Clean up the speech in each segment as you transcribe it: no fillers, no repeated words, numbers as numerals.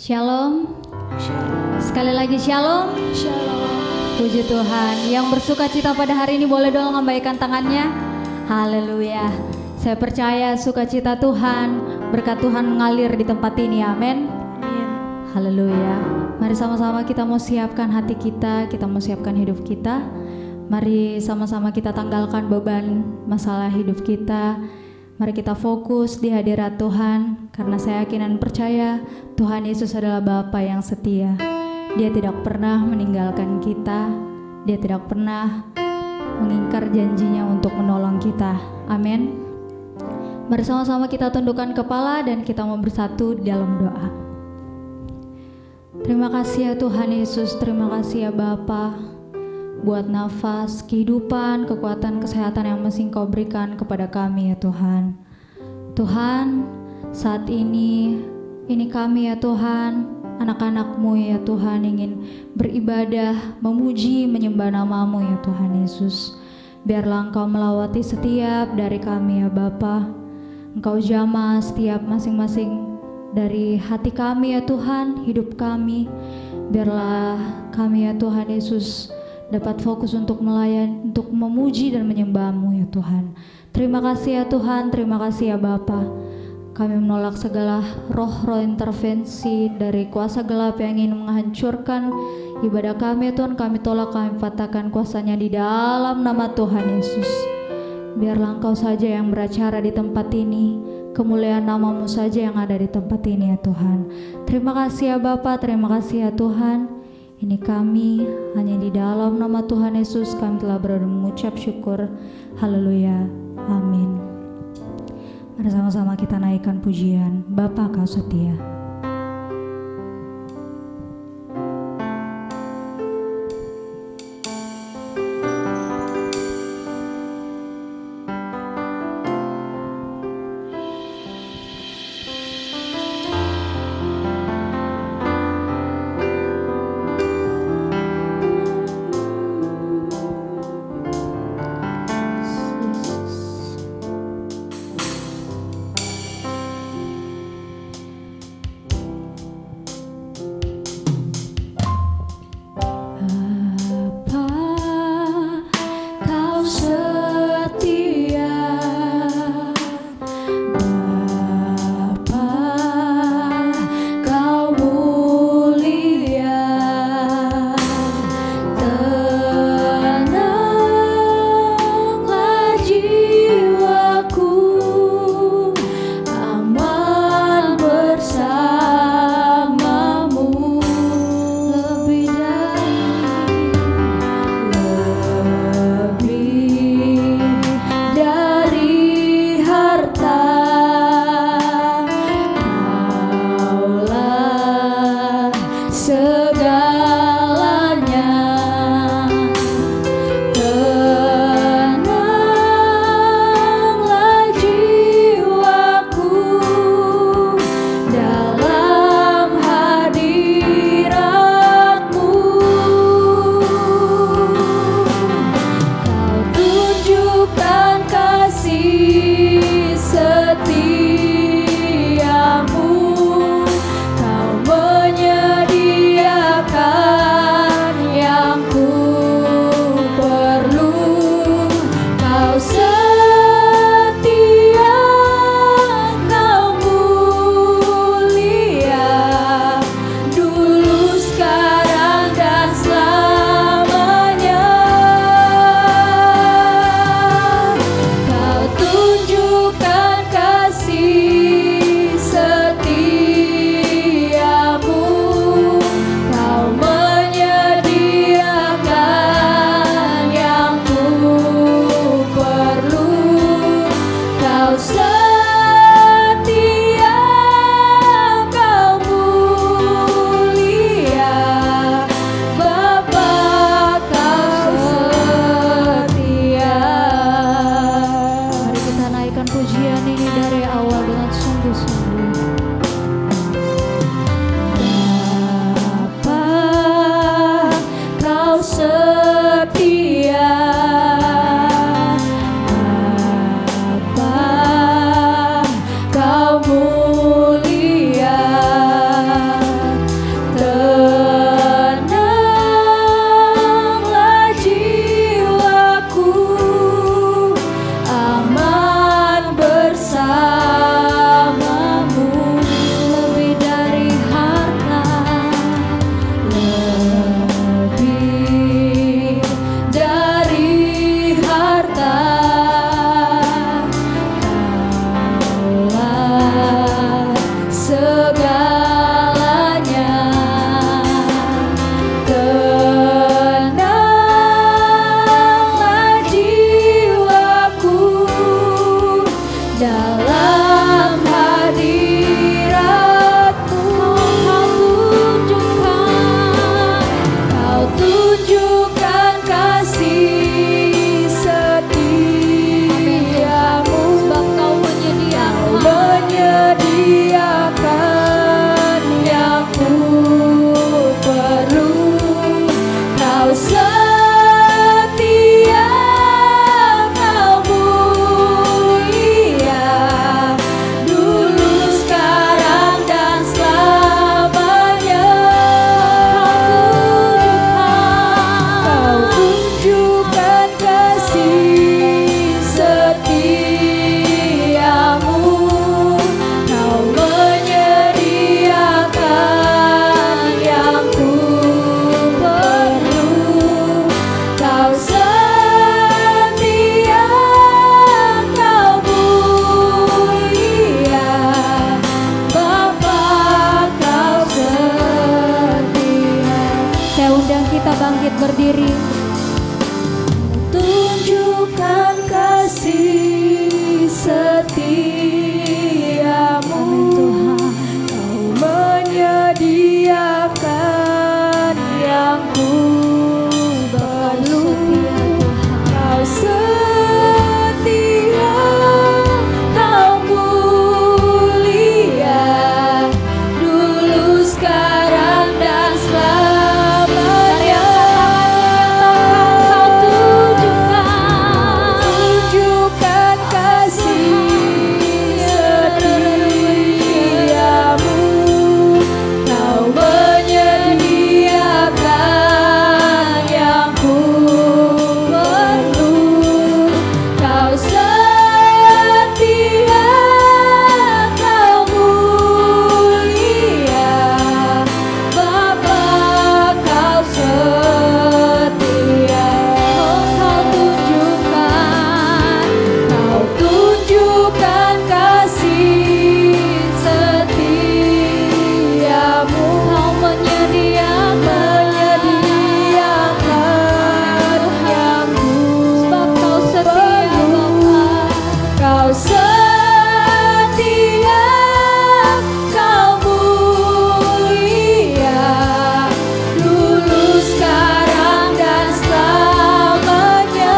Shalom. Shalom. Sekali lagi shalom. Shalom. Puji Tuhan. Yang bersuka cita pada hari ini boleh dong lambaikan tangannya. Haleluya. Saya percaya sukacita Tuhan, berkat Tuhan mengalir di tempat ini. Amin. Amin. Haleluya. Mari sama-sama kita mau siapkan hati kita mau siapkan hidup kita. Mari sama-sama kita tanggalkan beban masalah hidup kita. Mari kita fokus di hadirat Tuhan, karena saya yakin dan percaya Tuhan Yesus adalah Bapa yang setia. Dia tidak pernah meninggalkan kita, Dia tidak pernah mengingkar janjinya untuk menolong kita. Amin. Mari sama-sama kita tundukkan kepala dan kita mau bersatu di dalam doa. Terima kasih ya Tuhan Yesus, terima kasih ya Bapa, buat nafas, kehidupan, kekuatan, kesehatan yang masih Engkau berikan kepada kami ya Tuhan. Tuhan, saat ini kami ya Tuhan, anak-anak-Mu ya Tuhan, ingin beribadah, memuji, menyembah nama-Mu ya Tuhan Yesus. Biarlah Engkau melawati setiap dari kami ya Bapa. Engkau jamah setiap masing-masing dari hati kami ya Tuhan, hidup kami. Biarlah kami ya Tuhan Yesus dapat fokus untuk melayani, untuk memuji dan menyembah-Mu ya Tuhan. Terima kasih ya Tuhan, terima kasih ya Bapa. Kami menolak segala roh-roh intervensi dari kuasa gelap yang ingin menghancurkan ibadah kami ya Tuhan. Kami tolak, kami patahkan kuasanya di dalam nama Tuhan Yesus. Biarlah Engkau saja yang beracara di tempat ini, kemuliaan nama-Mu saja yang ada di tempat ini ya Tuhan. Terima kasih ya Bapa, terima kasih ya Tuhan. Ini kami hanya di dalam nama Tuhan Yesus kami telah berdoa mengucap syukur. Haleluya. Amin. Mari sama-sama kita naikkan pujian. Bapa Kau setia. dalam hadirat-Mu. Kau tunjukkan kasih setiamu, sebab Kau menyediakan yang ku perlu. Kau setia, Kau mulia, dulu, sekarang, dan selamanya. Kau tunjukkan kasih setiamu, Kau menyediakan yang ku perlu. Kau setia, Kau mulia, Bapa, Kau setia. Saya undang kita bangkit berdiri. Tunjukkan kasih setiamu, Kau menyediakan yang ku perlu. Kau setia, Kau mulia, dulu, sekarang, dan selamanya. Kau tunjukkan kasih setiamu, Kau menyediakan yang ku perlu. Kau setia, Kau mulia, Bapa, Kau setia. Kau tunjukkan kasih setiamu, Kau menyediakan yang ku perlu. Kau setia, Kau mulia, dulu, sekarang, dan selamanya.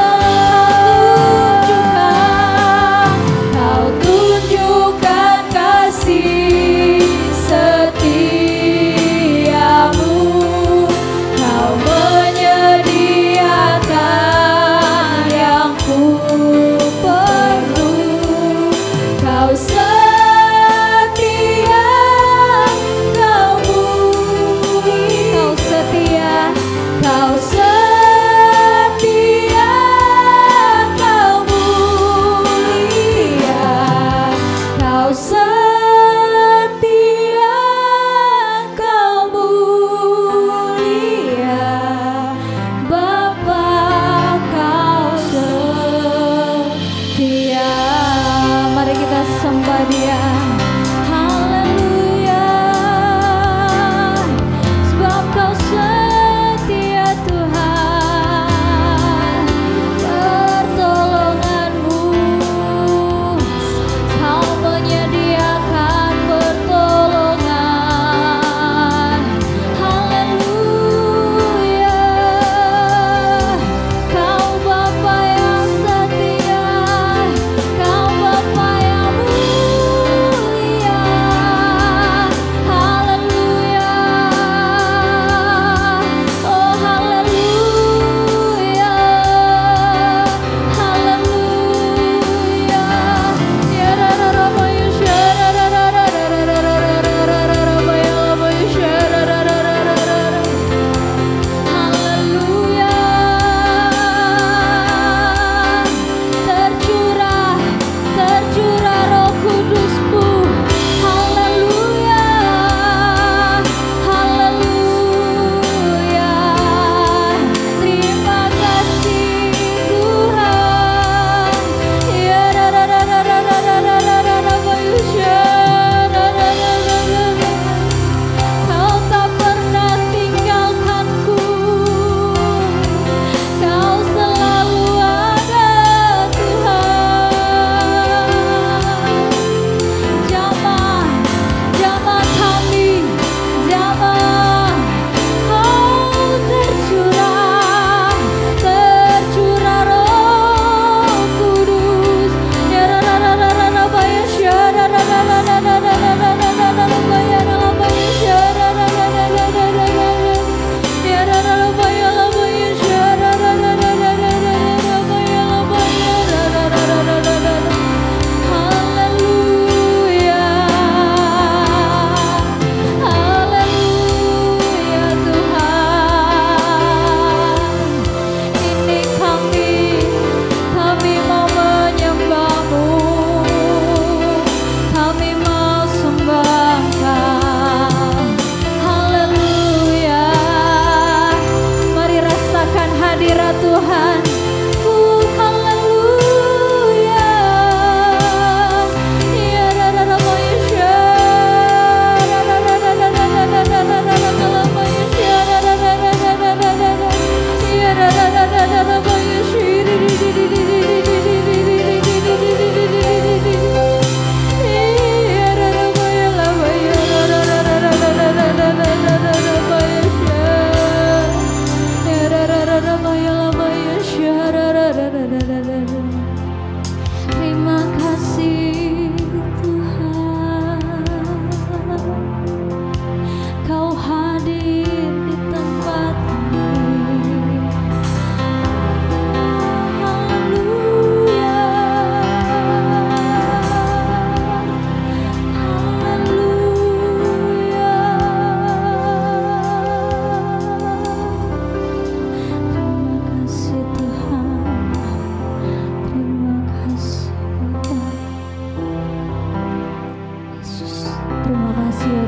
Kau tunjukkan kasih setiamu, Kau menyediakan yang ku perlu. Kau setia, Kau mulia, Kau setia, Kau setia, Kau mulia, Kau setia, Kau mulia, Bapa, Kau setia. Mari kita sembah Dia. Haleluya, sebab Kau setia Tuhan. Pertolongan-Mu, Kau menyediakan pertolongan. Haleluya, Kau Bapa yang setia, Kau Bapa yang mulia.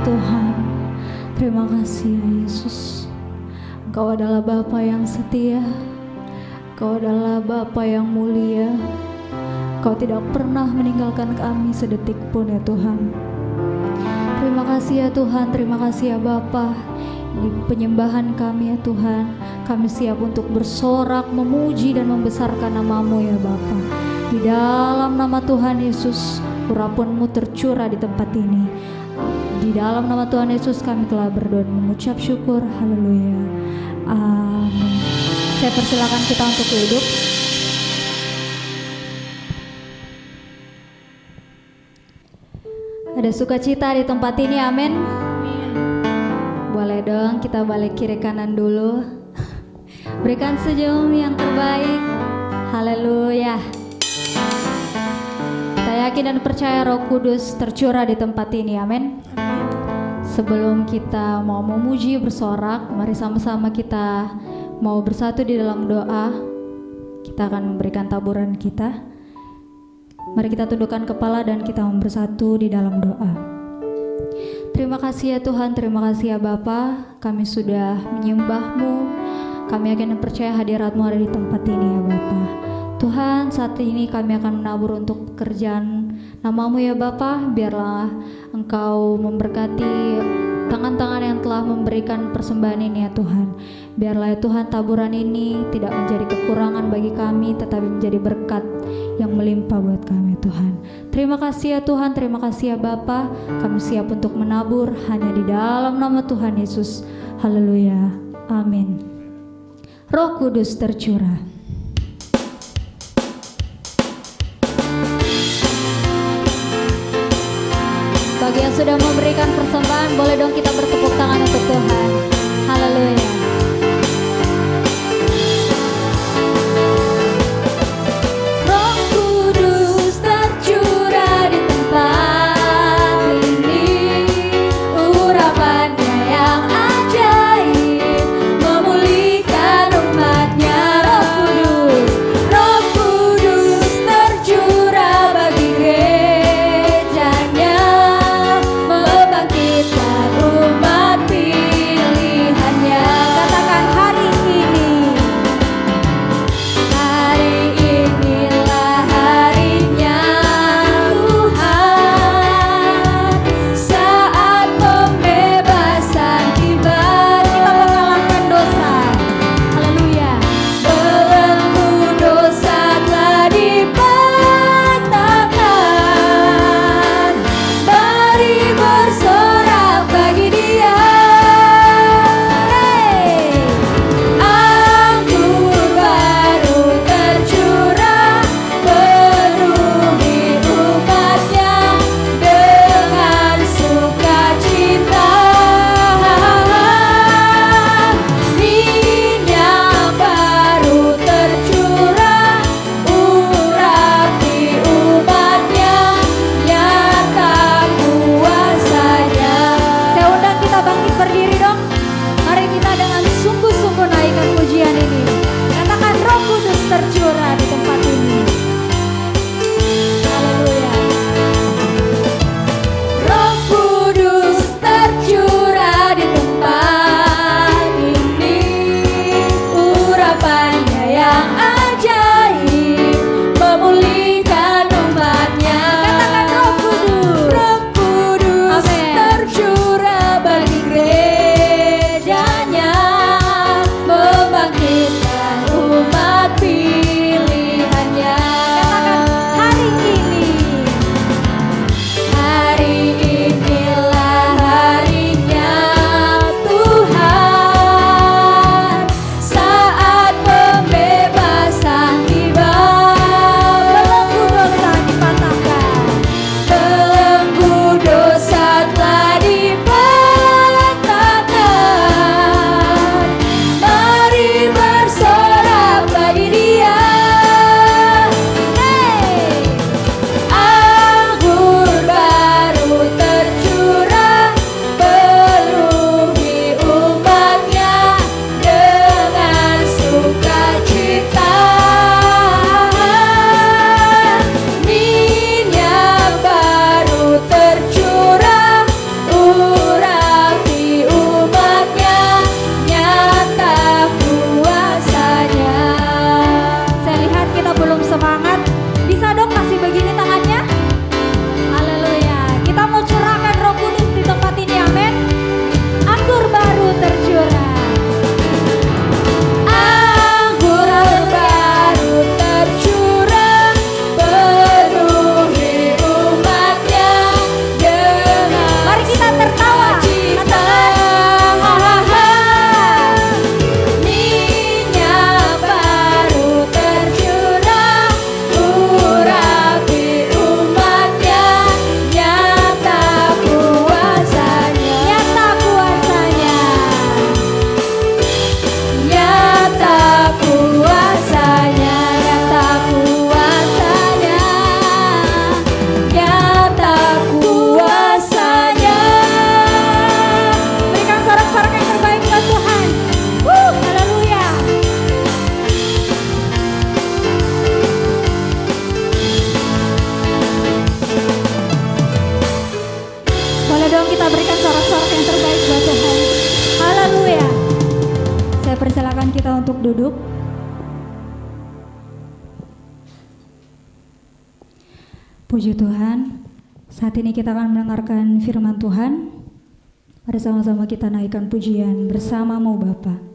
Tuhan. Terima kasih ya Yesus. Engkau adalah Bapa yang setia. Engkau adalah Bapa yang mulia. Engkau tidak pernah meninggalkan kami sedetik pun ya Tuhan. Terima kasih ya Tuhan, terima kasih ya Bapa. Di penyembahan kami ya Tuhan, kami siap untuk bersorak, memuji dan membesarkan nama-Mu ya Bapa. Di dalam nama Tuhan Yesus, urapan-Mu tercurah di tempat ini. Di dalam nama Tuhan Yesus kami telah berdoa dan mengucap syukur. Haleluya. Amin. Saya persilakan kita untuk duduk. Ada sukacita di tempat ini, amin. Boleh dong kita balik kiri kanan dulu. Berikan senyum yang terbaik. Haleluya. Kita yakin dan percaya Roh Kudus tercurah di tempat ini, amin. Sebelum kita mau memuji bersorak, mari sama-sama kita mau bersatu di dalam doa. Kita akan memberikan taburan kita. Mari kita tundukkan kepala dan kita bersatu di dalam doa. Terima kasih ya Tuhan, terima kasih ya Bapa. Kami sudah menyembah-Mu. Kami yakin dan percaya hadirat-Mu ada di tempat ini ya Bapa. Tuhan, saat ini kami akan menabur untuk pekerjaan nama-Mu ya Bapa. Biarlah Engkau memberkati tangan-tangan yang telah memberikan persembahan ini ya Tuhan. Biarlah ya Tuhan taburan ini tidak menjadi kekurangan bagi kami, tetapi menjadi berkat yang melimpah buat kami Tuhan. Terima kasih ya Tuhan, terima kasih ya Bapa. Kami siap untuk menabur hanya di dalam nama Tuhan Yesus. Haleluya, amin. Roh Kudus tercurah. Bagi yang sudah memberikan persembahan, boleh dong kita bertepuk tangan untuk Tuhan. Haleluya. Roh Kudus tercurah di tempat ini, urapannya yang ajaib memulihkan umatnya. Roh Kudus tercurah bagi gerejanya, membangkitkan umat pilih. persilakan kita untuk duduk. Puji Tuhan, saat ini kita akan mendengarkan firman Tuhan. Mari sama-sama kita naikkan pujian bersama-Mu Bapa.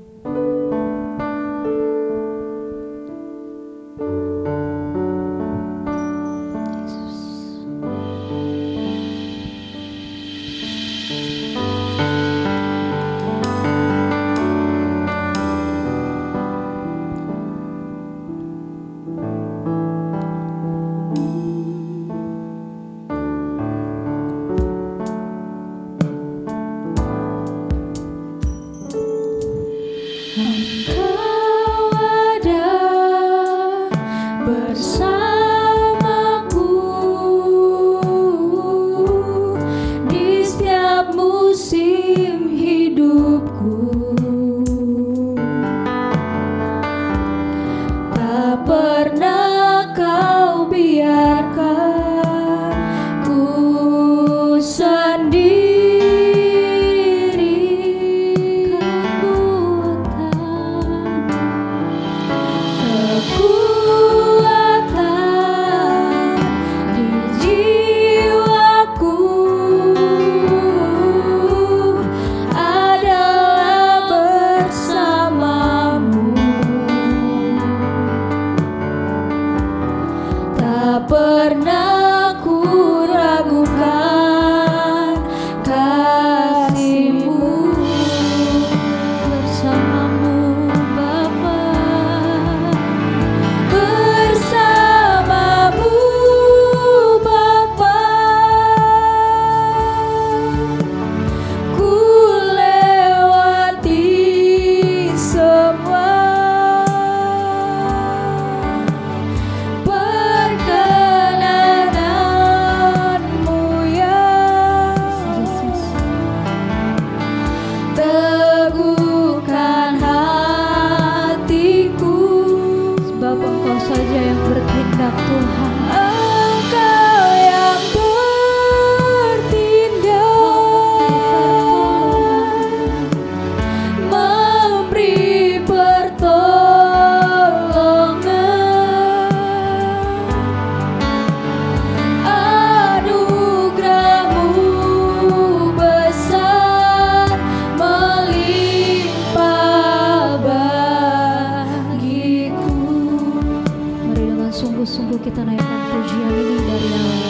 Sungguh-sungguh kita naikkan pujian ini dari Allah.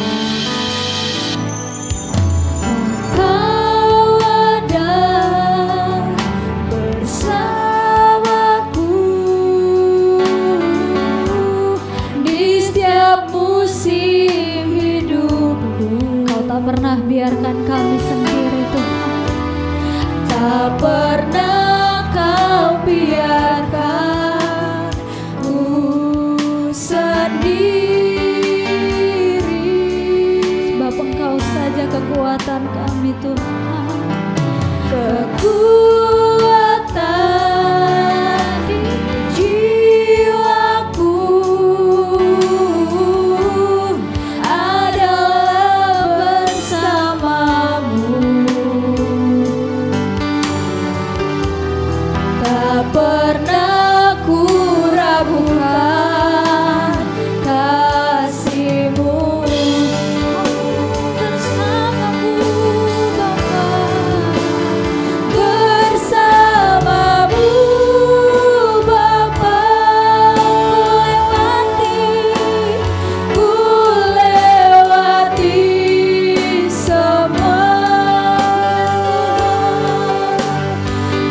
Engkau ada bersamaku di setiap musim hidupku. Kau tak pernah biarkan kami sendiri Tuhan. Tak pernah kau biarkan sebab Engkau saja kekuatan kami Tuhan, kekuatan di jiwaku adalah bersamamu. Tak pernah ku ragukan kasih-Mu. Bersamamu Bapa, bersamamu Bapa, ku lewati semua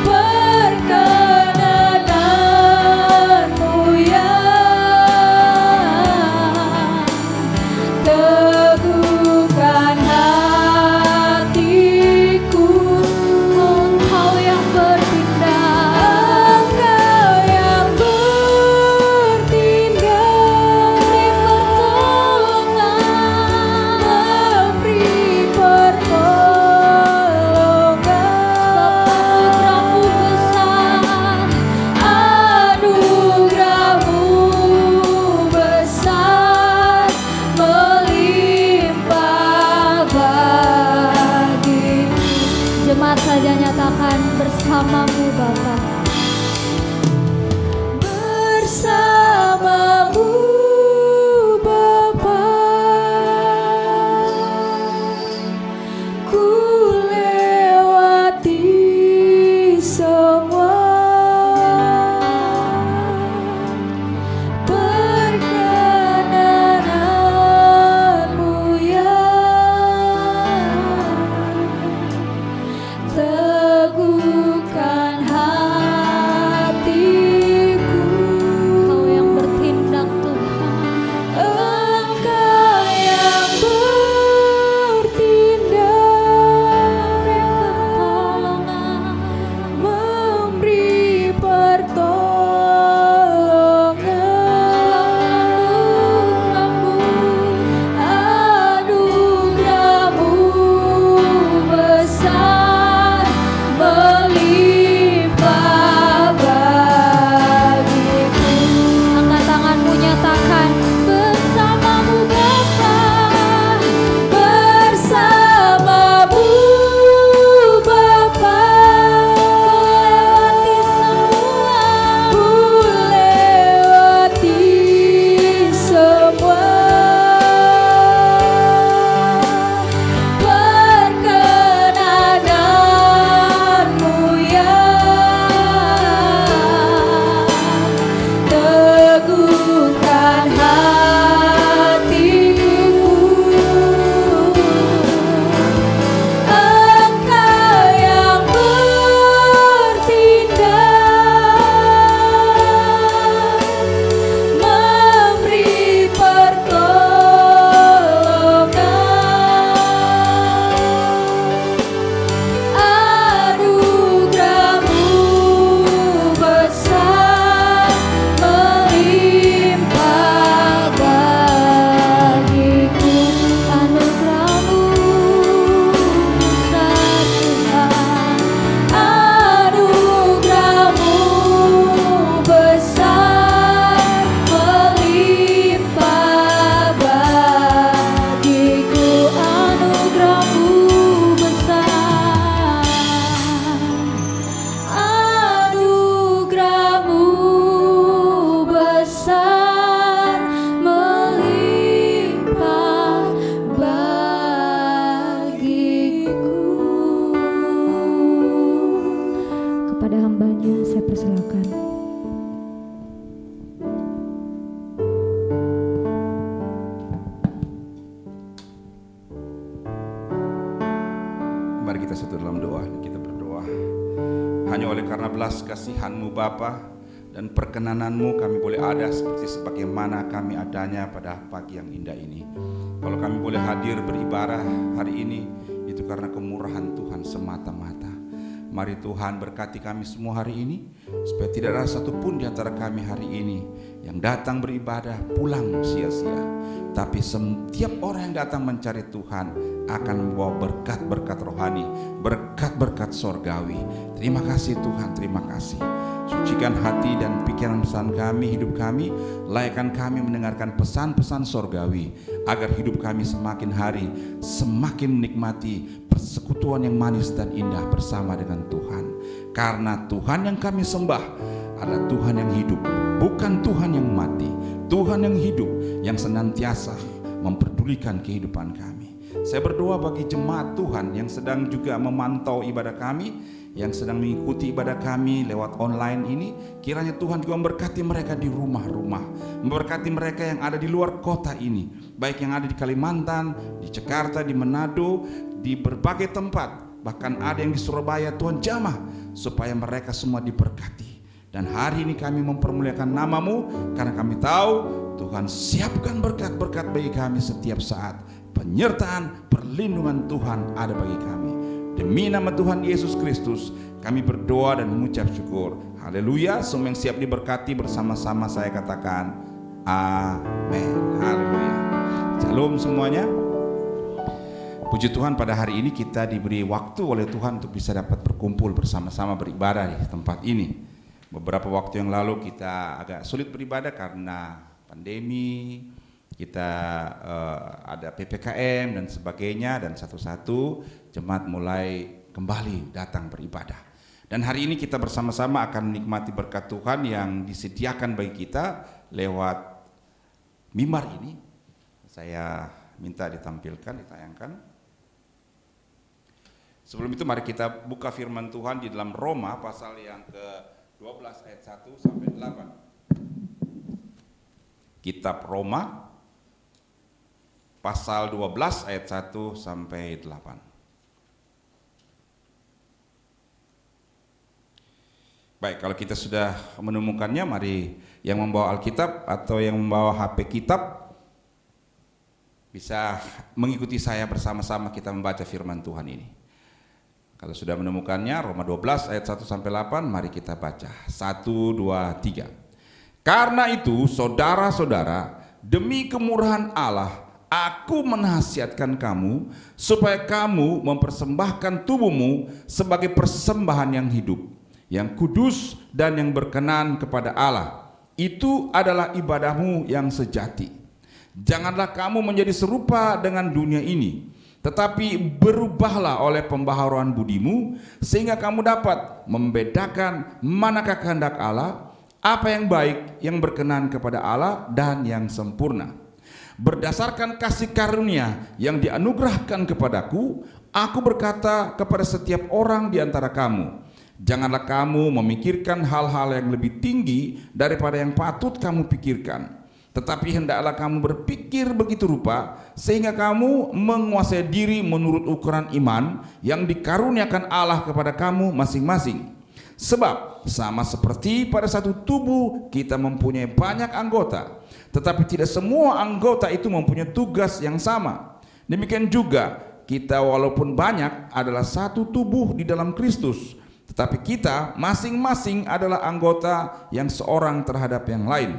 perkenanan-Mu ya. Teguhkan hatiku, Engkau yang bertindak, Engkau yang bertindak, memberi pertolongan. Anugerah-Mu besar, melimpah bagi. Jemaat saja nyatakan bersamamu Bapa. Mari kita satu dalam doa. Kita berdoa. Hanya oleh karena belas kasihan-Mu Bapa dan perkenananmu kami boleh ada seperti sebagaimana kami adanya pada pagi yang indah ini. Kalau kami boleh hadir beribadah hari ini, itu karena kemurahan Tuhan semata-mata. Mari Tuhan berkati kami semua hari ini, supaya tidak ada satupun di antara kami hari ini yang datang beribadah pulang sia-sia. Tapi setiap orang yang datang mencari Tuhan akan membawa berkat-berkat rohani, berkat-berkat sorgawi. Terima kasih Tuhan, terima kasih. Sucikan hati dan pikiran pesan kami, hidup kami, layakkan kami mendengarkan pesan-pesan sorgawi, agar hidup kami semakin hari semakin menikmati persekutuan yang manis dan indah bersama dengan Tuhan. Karena Tuhan yang kami sembah adalah Tuhan yang hidup, bukan Tuhan yang mati. Tuhan yang hidup, yang senantiasa memperdulikan kehidupan kami. Saya berdoa bagi jemaat Tuhan yang sedang juga memantau ibadah kami, yang sedang mengikuti ibadah kami lewat online ini. Kiranya Tuhan juga memberkati mereka di rumah-rumah, memberkati mereka yang ada di luar kota ini, baik yang ada di Kalimantan, di Jakarta, di Manado, di berbagai tempat, bahkan ada yang di Surabaya. Tuhan jamah supaya mereka semua diberkati. Dan hari ini kami mempermuliakan nama-Mu, karena kami tahu Tuhan siapkan berkat-berkat bagi kami setiap saat. Penyertaan, perlindungan Tuhan ada bagi kami. Demi nama Tuhan Yesus Kristus kami berdoa dan mengucap syukur. Haleluya. Semua yang siap diberkati bersama-sama saya katakan amin. Haleluya. Shalom semuanya. Puji Tuhan, pada hari ini kita diberi waktu oleh Tuhan untuk bisa dapat berkumpul bersama-sama beribadah di tempat ini. Beberapa waktu yang lalu kita agak sulit beribadah karena pandemi, kita ada PPKM dan sebagainya, dan satu-satu jemaat mulai kembali datang beribadah. Dan hari ini kita bersama-sama akan menikmati berkat Tuhan yang disediakan bagi kita lewat mimbar ini. Saya minta ditampilkan, ditayangkan. Sebelum itu mari kita buka firman Tuhan di dalam Roma pasal yang ke-12 ayat 1 sampai 8. Kitab Roma pasal 12 ayat 1 sampai 8. Baik, kalau kita sudah menemukannya, mari yang membawa Alkitab atau yang membawa HP kitab bisa mengikuti saya bersama-sama kita membaca firman Tuhan ini. Kalau sudah menemukannya, Roma 12 ayat 1 sampai 8, mari kita baca. 1, 2, 3. Karena itu, saudara-saudara, demi kemurahan Allah, aku menasihatkan kamu supaya kamu mempersembahkan tubuhmu sebagai persembahan yang hidup, yang kudus dan yang berkenan kepada Allah. Itu adalah ibadahmu yang sejati. Janganlah kamu menjadi serupa dengan dunia ini, tetapi berubahlah oleh pembaharuan budimu, sehingga kamu dapat membedakan manakah kehendak Allah, apa yang baik, yang berkenan kepada Allah, dan yang sempurna. Berdasarkan kasih karunia yang dianugerahkan kepadaku, aku berkata kepada setiap orang di antara kamu, janganlah kamu memikirkan hal-hal yang lebih tinggi daripada yang patut kamu pikirkan, tetapi hendaklah kamu berpikir begitu rupa sehingga kamu menguasai diri menurut ukuran iman yang dikaruniakan Allah kepada kamu masing-masing. Sebab sama seperti pada satu tubuh kita mempunyai banyak anggota, tetapi tidak semua anggota itu mempunyai tugas yang sama. Demikian juga kita walaupun banyak adalah satu tubuh di dalam Kristus, tetapi kita masing-masing adalah anggota yang seorang terhadap yang lain.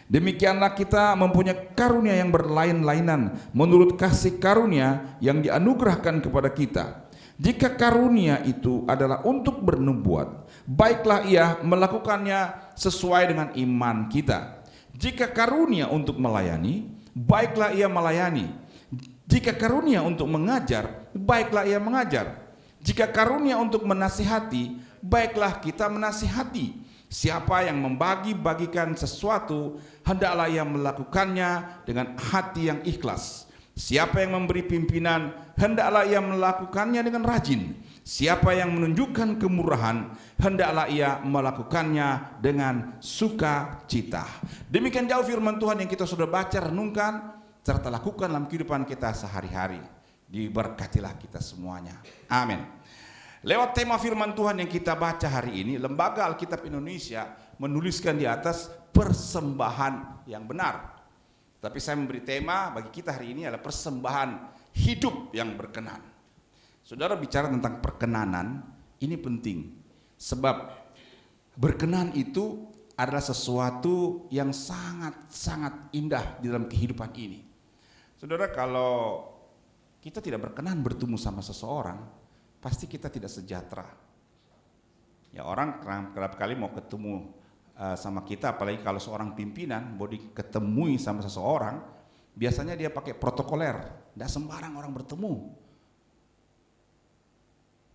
Demikianlah kita mempunyai karunia yang berlain-lainan menurut kasih karunia yang dianugerahkan kepada kita. Jika karunia itu adalah untuk bernubuat, baiklah ia melakukannya sesuai dengan iman kita. Jika karunia untuk melayani, baiklah ia melayani. Jika karunia untuk mengajar, baiklah ia mengajar. Jika karunia untuk menasihati, baiklah kita menasihati. Siapa yang membagi-bagikan sesuatu, hendaklah ia melakukannya dengan hati yang ikhlas. Siapa yang memberi pimpinan, hendaklah ia melakukannya dengan rajin. Siapa yang menunjukkan kemurahan, hendaklah ia melakukannya dengan sukacita. Demikian jauh firman Tuhan yang kita sudah baca, renungkan, serta lakukan dalam kehidupan kita sehari-hari. Diberkatilah kita semuanya. Amin. Lewat tema firman Tuhan yang kita baca hari ini, Lembaga Alkitab Indonesia menuliskan di atas persembahan yang benar. Tapi saya memberi tema bagi kita hari ini adalah persembahan hidup yang berkenan. Saudara, bicara tentang perkenanan, ini penting. Sebab berkenan itu adalah sesuatu yang sangat-sangat indah di dalam kehidupan ini. Saudara, kalau kita tidak berkenan bertemu sama seseorang, pasti kita tidak sejahtera. Ya, orang kerap kali mau ketemu sama kita, apalagi kalau seorang pimpinan mau diketemui sama seseorang, biasanya dia pakai protokoler, tidak sembarang orang bertemu.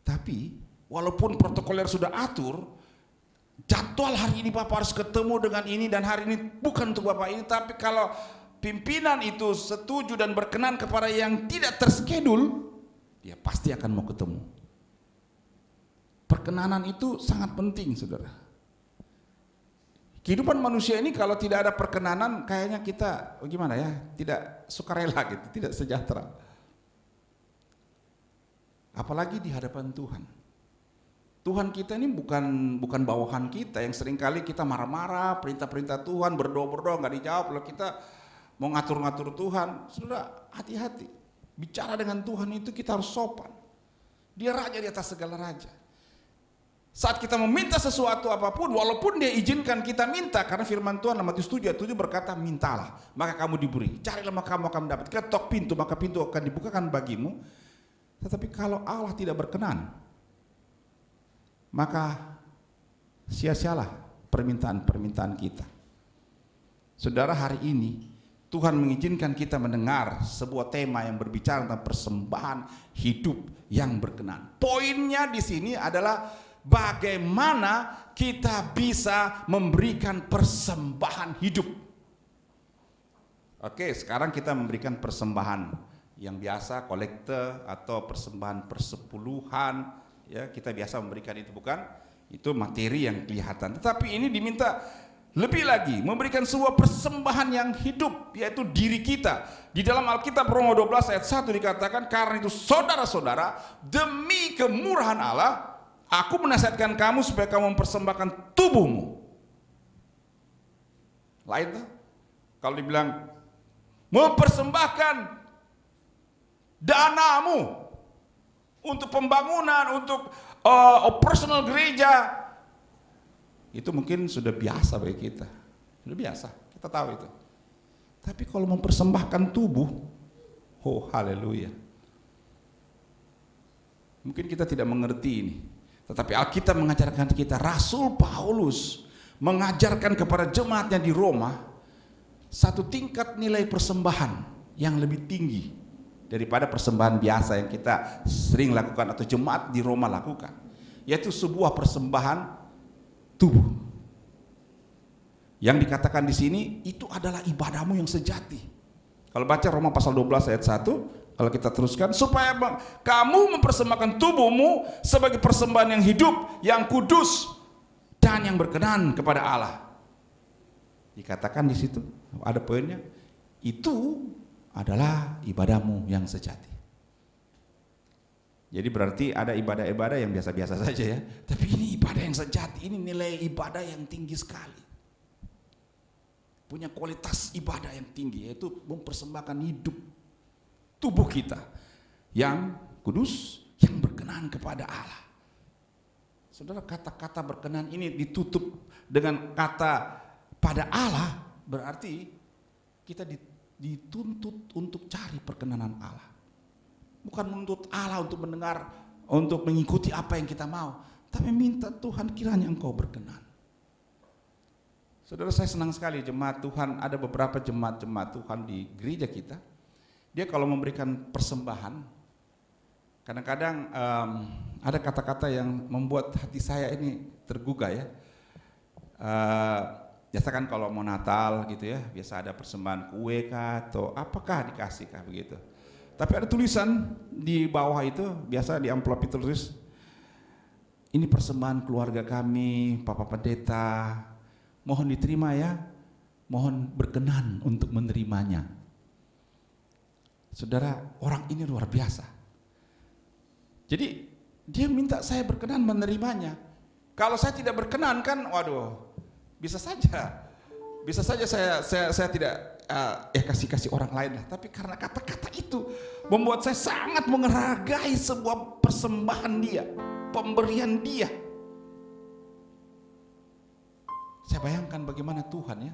Tapi walaupun protokoler sudah atur, jadwal hari ini Bapak harus ketemu dengan ini dan hari ini bukan untuk Bapak ini, tapi kalau pimpinan itu setuju dan berkenan kepada yang tidak terskedul, dia pasti akan mau ketemu. Perkenanan itu sangat penting, saudara. Kehidupan manusia ini kalau tidak ada perkenanan, kayaknya kita gimana ya, tidak sukarela gitu, tidak sejahtera. Apalagi di hadapan Tuhan. Tuhan kita ini bukan bawahan kita yang seringkali kita marah-marah, perintah-perintah Tuhan, berdoa-berdoa nggak dijawab, lalu kita mau ngatur-ngatur Tuhan. Saudara, hati-hati. Bicara dengan Tuhan itu kita harus sopan. Dia raja di atas segala raja. Saat kita meminta sesuatu apapun, walaupun dia izinkan kita minta, karena firman Tuhan dalam Matius 7 berkata, mintalah maka kamu diberi, carilah maka kamu akan mendapat, ketok pintu maka pintu akan dibukakan bagimu. Tetapi kalau Allah tidak berkenan, maka sia-sialah permintaan-permintaan kita. Saudara, hari ini Tuhan mengizinkan kita mendengar sebuah tema yang berbicara tentang persembahan hidup yang berkenan. Poinnya di sini adalah bagaimana kita bisa memberikan persembahan hidup. Oke, sekarang kita memberikan persembahan yang biasa, kolekte atau persembahan persepuluhan, ya, kita biasa memberikan itu, bukan? Itu materi yang kelihatan. Tetapi ini diminta lebih lagi, memberikan sebuah persembahan yang hidup, yaitu diri kita. Di dalam Alkitab Roma 12 ayat 1 dikatakan, karena itu saudara-saudara, demi kemurahan Allah, aku menasihatkan kamu supaya kamu mempersembahkan tubuhmu. Lain tuh, kalau dibilang mempersembahkan danamu untuk pembangunan, untuk operasional gereja, itu mungkin sudah biasa bagi kita, sudah biasa, kita tahu itu. Tapi kalau mempersembahkan tubuh, oh haleluya, mungkin kita tidak mengerti ini. Tetapi Alkitab mengajarkan kita, Rasul Paulus mengajarkan kepada jemaatnya di Roma satu tingkat nilai persembahan yang lebih tinggi daripada persembahan biasa yang kita sering lakukan atau jemaat di Roma lakukan, yaitu sebuah persembahan tubuh. Yang dikatakan di sini itu adalah ibadahmu yang sejati. Kalau baca Roma pasal 12 ayat 1, kalau kita teruskan, supaya kamu mempersembahkan tubuhmu sebagai persembahan yang hidup, yang kudus dan yang berkenan kepada Allah. Dikatakan di situ, ada poinnya, itu adalah ibadahmu yang sejati. Jadi berarti ada ibadah-ibadah yang biasa-biasa saja ya, tapi ini ibadah yang sejati, ini nilai ibadah yang tinggi sekali. Punya kualitas ibadah yang tinggi, yaitu mempersembahkan hidup tubuh kita yang kudus, yang berkenan kepada Allah. Saudara, kata-kata berkenan ini ditutup dengan kata pada Allah, berarti kita dituntut untuk cari perkenanan Allah. Bukan menuntut Allah untuk mendengar, untuk mengikuti apa yang kita mau, tapi minta Tuhan, kiranya Engkau berkenan. Saudara, saya senang sekali jemaat Tuhan, ada beberapa jemaat-jemaat Tuhan di gereja kita. Dia kalau memberikan persembahan, kadang-kadang ada kata-kata yang membuat hati saya ini tergugah ya. Biasa kan kalau mau Natal gitu ya, biasa ada persembahan kue kah atau apakah dikasih kah begitu. Tapi ada tulisan di bawah itu, biasa di amplop itu tulis, ini persembahan keluarga kami, Papa Pendeta, mohon diterima ya, mohon berkenan untuk menerimanya. Saudara, orang ini luar biasa. Jadi dia minta saya berkenan menerimanya. Kalau saya tidak berkenan kan, waduh, bisa saja saya tidak kasih orang lain lah. Tapi karena kata-kata itu membuat saya sangat menghargai sebuah persembahan dia, pemberian dia. Saya bayangkan bagaimana Tuhan ya.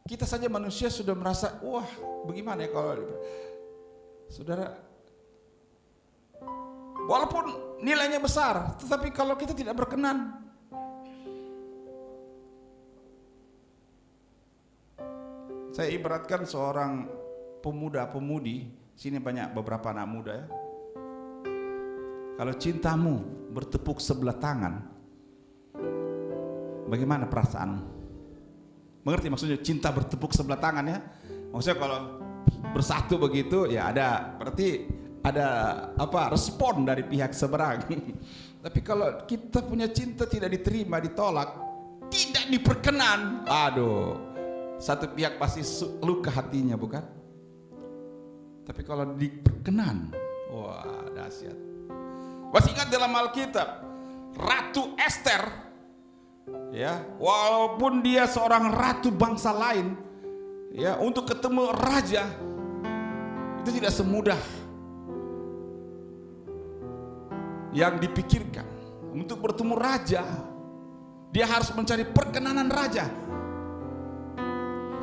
Kita saja manusia sudah merasa, wah bagaimana ya kalau, saudara, walaupun nilainya besar, tetapi kalau kita tidak berkenan, saya ibaratkan seorang pemuda-pemudi, sini banyak beberapa anak muda ya. Kalau cintamu bertepuk sebelah tangan, bagaimana perasaanmu? Mengerti maksudnya cinta bertepuk sebelah tangan ya? Maksudnya kalau bersatu begitu ya berarti ada respon dari pihak seberang. Tapi kalau kita punya cinta tidak diterima, ditolak, tidak diperkenan, aduh, satu pihak pasti luka hatinya, bukan? Tapi kalau diperkenan, wah dahsyat. Masih ingat dalam Alkitab, Ratu Ester, ya, walaupun dia seorang ratu bangsa lain, ya, untuk ketemu raja itu tidak semudah yang dipikirkan. Untuk bertemu raja, dia harus mencari perkenanan raja.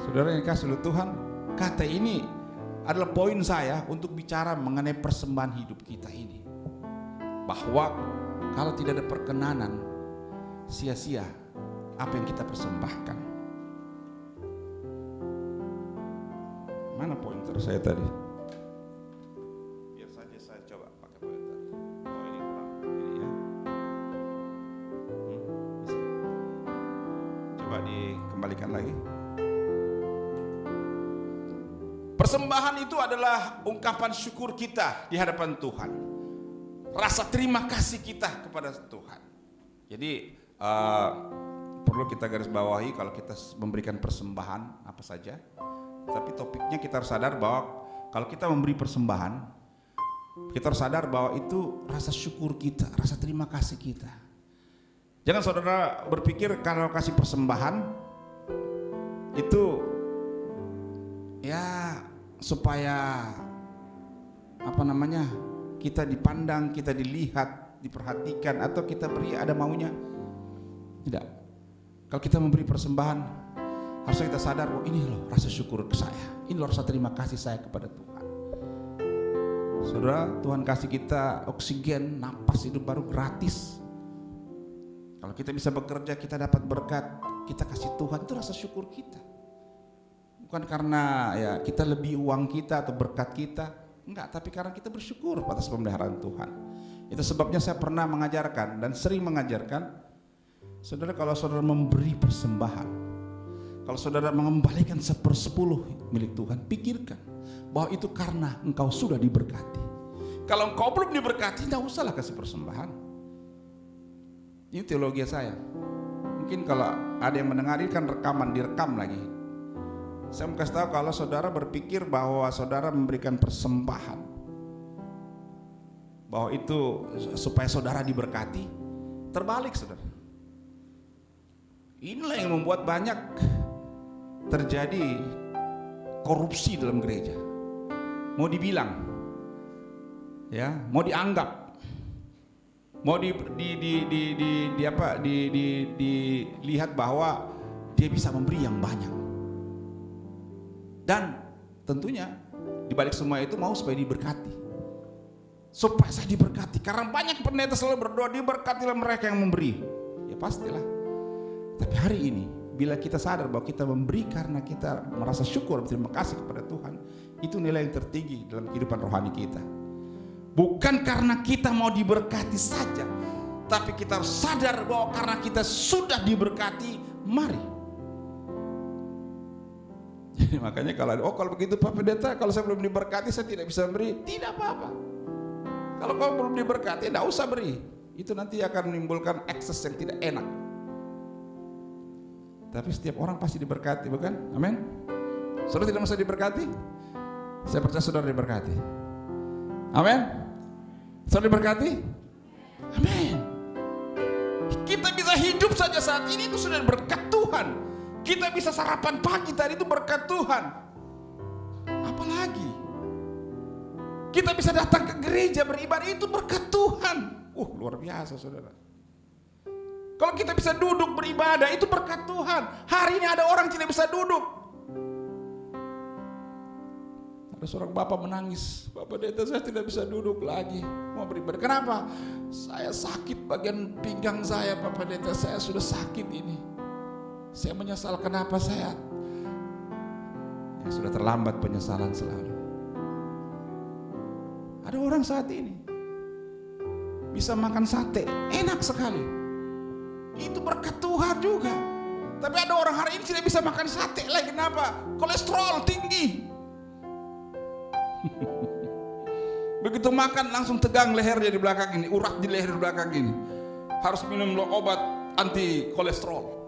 Saudara yang kasih oleh Tuhan, kata ini adalah poin saya untuk bicara mengenai persembahan hidup kita ini. Bahwa kalau tidak ada perkenanan, sia-sia apa yang kita persembahkan. Mana pointer saya tadi? Biar saja saya coba pakai pointer. Oh ini kurang, ini ya. Bisa. Coba dikembalikan lagi. Persembahan itu adalah ungkapan syukur kita di hadapan Tuhan. Rasa terima kasih kita kepada Tuhan. Jadi perlu kita garis bawahi kalau kita memberikan persembahan apa saja. Tapi topiknya kita harus sadar bahwa kalau kita memberi persembahan, kita harus sadar bahwa itu rasa syukur kita, rasa terima kasih kita. Jangan saudara berpikir kalau kasih persembahan itu ya supaya kita dipandang, kita dilihat, diperhatikan, atau kita beri ada maunya. Tidak. Kalau kita memberi persembahan, harusnya kita sadar bahwa ini loh rasa syukur ke saya, ini loh rasa terima kasih saya kepada Tuhan. Saudara, Tuhan kasih kita oksigen, napas hidup baru gratis. Kalau kita bisa bekerja, kita dapat berkat, kita kasih Tuhan, itu rasa syukur kita. Bukan karena ya kita lebih uang kita atau berkat kita, enggak, tapi karena kita bersyukur atas pemeliharaan Tuhan. Itu sebabnya saya pernah mengajarkan dan sering mengajarkan, saudara, kalau saudara memberi persembahan, kalau saudara mengembalikan 1/10 milik Tuhan, pikirkan bahwa itu karena engkau sudah diberkati. Kalau engkau belum diberkati, tidak usahlah kasih persembahan. Ini teologi saya. Mungkin kalau ada yang mendengar ini kan rekaman, direkam lagi. Saya mau kasih tahu, kalau saudara berpikir bahwa saudara memberikan persembahan, bahwa itu supaya saudara diberkati, terbalik saudara. Inilah yang membuat banyak terjadi korupsi dalam gereja. Mau dibilang, ya, mau dianggap, mau dilihat bahwa dia bisa memberi yang banyak. Dan tentunya dibalik semua itu mau supaya diberkati, supaya saya diberkati. Karena banyak pendeta selalu berdoa, diberkatilah mereka yang memberi. Ya pastilah. Tapi hari ini bila kita sadar bahwa kita memberi karena kita merasa syukur, berterima kasih kepada Tuhan, itu nilai yang tertinggi dalam kehidupan rohani kita. Bukan karena kita mau diberkati saja, tapi kita harus sadar bahwa karena kita sudah diberkati, mari. Jadi makanya kalau begitu Pak Pendeta, kalau saya belum diberkati saya tidak bisa beri, tidak apa-apa. Kalau kau belum diberkati, tidak usah beri. Itu nanti akan menimbulkan ekses yang tidak enak. Tapi setiap orang pasti diberkati, bukan? Amin. Saudara tidak masa diberkati? Saya percaya saudara diberkati. Amin. Saudara diberkati? Amin. Kita bisa hidup saja saat ini itu sudah berkat Tuhan. Kita bisa sarapan pagi tadi itu berkat Tuhan. Apalagi kita bisa datang ke gereja beribadah itu berkat Tuhan. Luar biasa saudara. Kalau kita bisa duduk beribadah itu berkat Tuhan. Hari ini ada orang tidak bisa duduk. Ada seorang bapak menangis. Bapak Pendeta, saya tidak bisa duduk lagi mau beribadah. Kenapa? Saya sakit bagian pinggang saya, Pak Pendeta. Saya sudah sakit ini. Saya menyesal kenapa saya. Ya, sudah terlambat penyesalan selalu. Ada orang saat ini bisa makan sate, enak sekali. Itu berkat Tuhan juga. Tapi ada orang hari ini tidak bisa makan sate lagi. Kenapa? Kolesterol tinggi. Begitu makan langsung tegang lehernya di belakang ini, urat di leher di belakang ini. Harus minum obat anti kolesterol.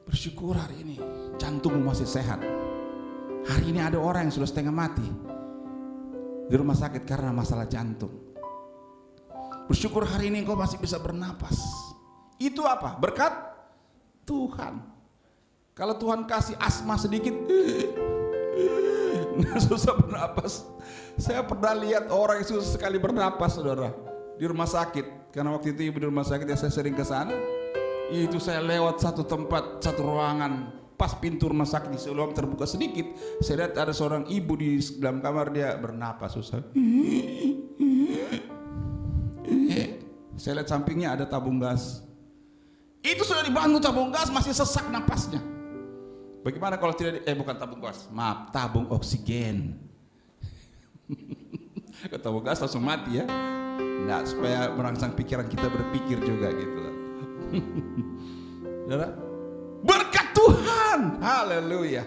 Bersyukur hari ini jantungmu masih sehat. Hari ini ada orang yang sudah setengah mati di rumah sakit karena masalah jantung. Bersyukur hari ini engkau masih bisa bernapas. Itu apa? Berkat Tuhan. Kalau Tuhan kasih asma sedikit, susah bernapas. Saya pernah lihat orang yang susah sekali bernapas, saudara, di rumah sakit. Karena waktu itu ibu di rumah sakit, ya saya sering ke sana. Itu saya lewat satu tempat, satu ruangan. Pas pintu rumah sakit di sebelum terbuka sedikit, saya lihat ada seorang ibu di dalam kamar, dia bernapas susah. Saya lihat sampingnya ada tabung gas. Itu sudah dibantu tabung gas, masih sesak napasnya. Bagaimana kalau tidak bukan tabung gas, maaf, tabung oksigen. Kalau tabung gas langsung mati ya. Nah, supaya merangsang pikiran kita berpikir juga gitu. Berkat Tuhan, haleluya.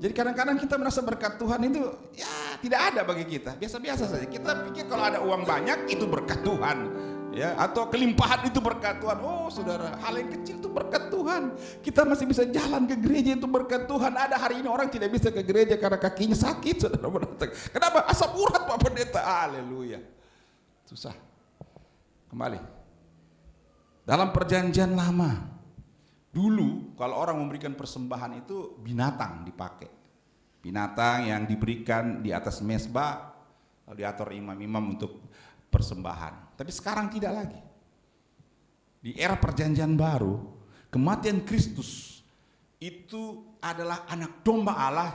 Jadi kadang-kadang kita merasa berkat Tuhan itu ya tidak ada bagi kita, biasa-biasa saja. Kita pikir kalau ada uang banyak itu berkat Tuhan, ya, atau kelimpahan itu berkat Tuhan. Oh saudara, hal yang kecil itu berkat Tuhan. Kita masih bisa jalan ke gereja itu berkat Tuhan. Ada hari ini orang tidak bisa ke gereja karena kakinya sakit, saudara. Kenapa? Asam urat, Pak Pendeta. Haleluya. Susah. Kembali. Dalam perjanjian lama, dulu kalau orang memberikan persembahan itu binatang dipakai. Binatang yang diberikan di atas mezbah, diatur imam-imam untuk persembahan. Tapi sekarang tidak lagi. Di era perjanjian baru, kematian Kristus itu adalah anak domba Allah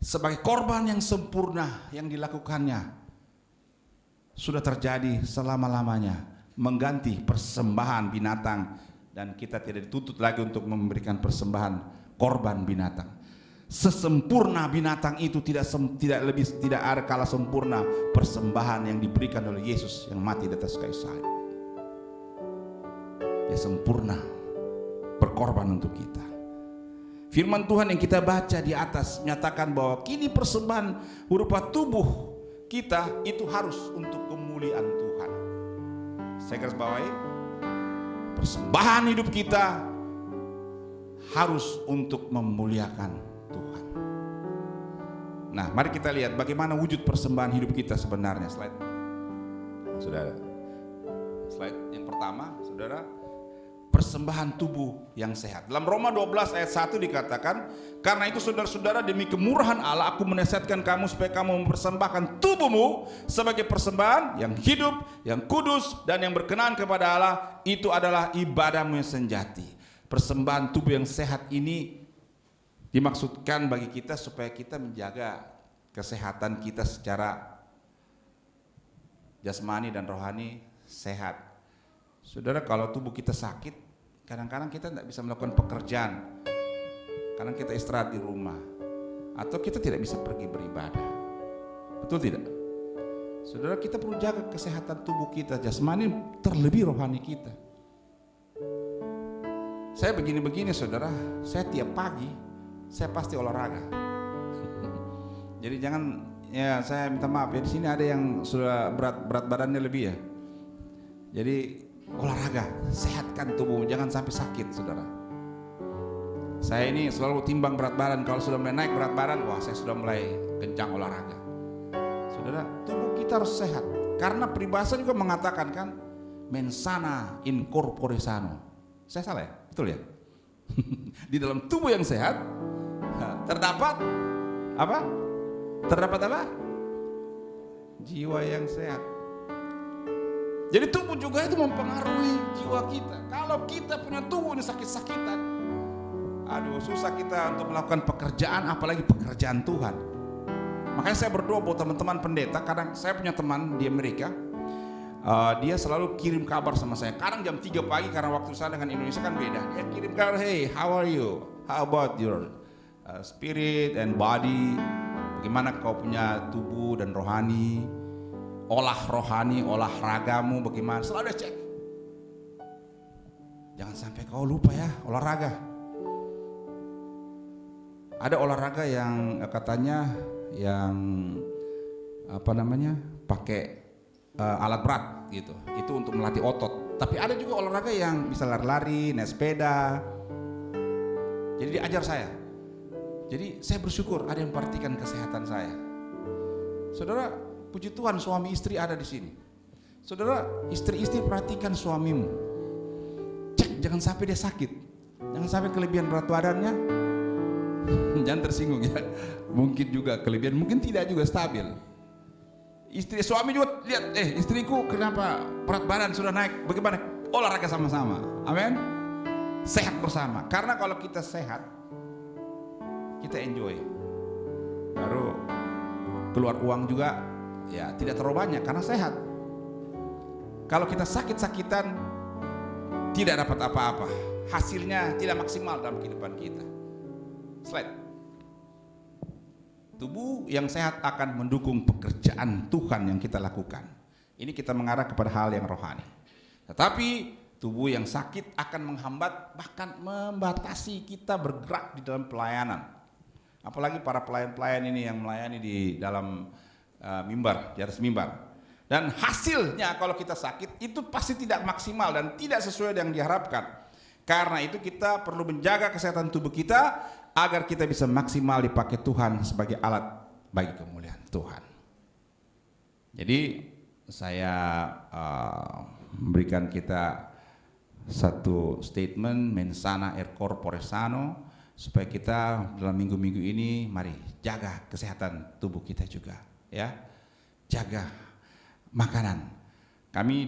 sebagai korban yang sempurna yang dilakukannya. Sudah terjadi selama-lamanya, mengganti persembahan binatang. Dan kita tidak dituntut lagi untuk memberikan persembahan korban binatang. Sesempurna binatang itu tidak ada kala sempurna persembahan yang diberikan oleh Yesus yang mati di atas kayu salib. Dia sempurna berkorban untuk kita. Firman Tuhan yang kita baca di atas menyatakan bahwa kini persembahan berupa tubuh kita itu harus untuk kemuliaan Tuhan. Saya garis bawahi, persembahan hidup kita harus untuk memuliakan Tuhan. Nah, mari kita lihat bagaimana wujud persembahan hidup kita sebenarnya. Slide, saudara. Slide yang pertama, saudara. Persembahan tubuh yang sehat. Dalam Roma 12 ayat 1 dikatakan, karena itu saudara-saudara, demi kemurahan Allah aku menasihatkan kamu supaya kamu mempersembahkan tubuhmu sebagai persembahan yang hidup, yang kudus, dan yang berkenan kepada Allah. Itu adalah ibadahmu yang sejati. Persembahan tubuh yang sehat ini dimaksudkan bagi kita supaya kita menjaga kesehatan kita secara jasmani dan rohani sehat. Saudara, kalau tubuh kita sakit, kadang-kadang kita tidak bisa melakukan pekerjaan, kadang kita istirahat di rumah, atau kita tidak bisa pergi beribadah. Betul tidak? Saudara, kita perlu jaga kesehatan tubuh kita, jasmani terlebih rohani kita. Saya begini-begini saudara, saya tiap pagi saya pasti olahraga. Jadi jangan, ya saya minta maaf ya, di sini ada yang sudah berat badannya lebih ya. Jadi olahraga, sehatkan tubuh, jangan sampai sakit saudara. Saya ini selalu timbang berat badan. Kalau sudah mulai naik berat badan, wah saya sudah mulai kencang olahraga. Saudara, tubuh kita harus sehat. Karena peribahasa juga mengatakan kan, mens sana in corpore sano. Saya salah ya? Betul ya? Di dalam tubuh yang sehat terdapat apa? Terdapat apa? Jiwa yang sehat. Jadi tubuh juga itu mempengaruhi jiwa kita. Kalau kita punya tubuh ini sakit-sakitan, aduh susah kita untuk melakukan pekerjaan, apalagi pekerjaan Tuhan. Makanya saya berdoa buat teman-teman pendeta. Kadang saya punya teman di Amerika, dia selalu kirim kabar sama saya. Kadang jam 3 pagi karena waktu saya dengan Indonesia kan beda. Dia kirim kabar, hey how are you? How about your spirit and body? Bagaimana kau punya tubuh dan rohani? Olah rohani, olahragamu bagaimana? Selalu dia cek. Jangan sampai kau lupa ya olahraga. Ada olahraga yang katanya yang apa namanya pakai alat berat gitu. Itu untuk melatih otot. Tapi ada juga olahraga yang bisa lari-lari, naik sepeda. Jadi diajar saya. Jadi saya bersyukur ada yang perhatikan kesehatan saya. Saudara, puji Tuhan suami istri ada di sini. Saudara, istri-istri perhatikan suamimu. Cek jangan sampai dia sakit. Jangan sampai kelebihan berat badannya. Jangan tersinggung ya. Mungkin juga kelebihan, mungkin tidak juga stabil. Istri suami juga lihat, istriku kenapa berat badan sudah naik? Bagaimana? Olahraga sama-sama. Amin. Sehat bersama. Karena kalau kita sehat, kita enjoy. Baru keluar uang juga ya tidak terlalu banyak karena sehat. Kalau kita sakit-sakitan tidak dapat apa-apa, hasilnya tidak maksimal dalam kehidupan kita. Slide. Tubuh yang sehat akan mendukung pekerjaan Tuhan yang kita lakukan. Ini kita mengarah kepada hal yang rohani. Tetapi tubuh yang sakit akan menghambat bahkan membatasi kita bergerak di dalam pelayanan. Apalagi para pelayan-pelayan ini yang melayani di dalam mimbar, di atas mimbar. Dan hasilnya kalau kita sakit itu pasti tidak maksimal dan tidak sesuai dengan yang diharapkan. Karena itu kita perlu menjaga kesehatan tubuh kita agar kita bisa maksimal dipakai Tuhan sebagai alat bagi kemuliaan Tuhan. Jadi saya memberikan kita satu statement mens sana in corpore sano, supaya kita dalam minggu-minggu ini mari jaga kesehatan tubuh kita juga ya. Jaga makanan. Kami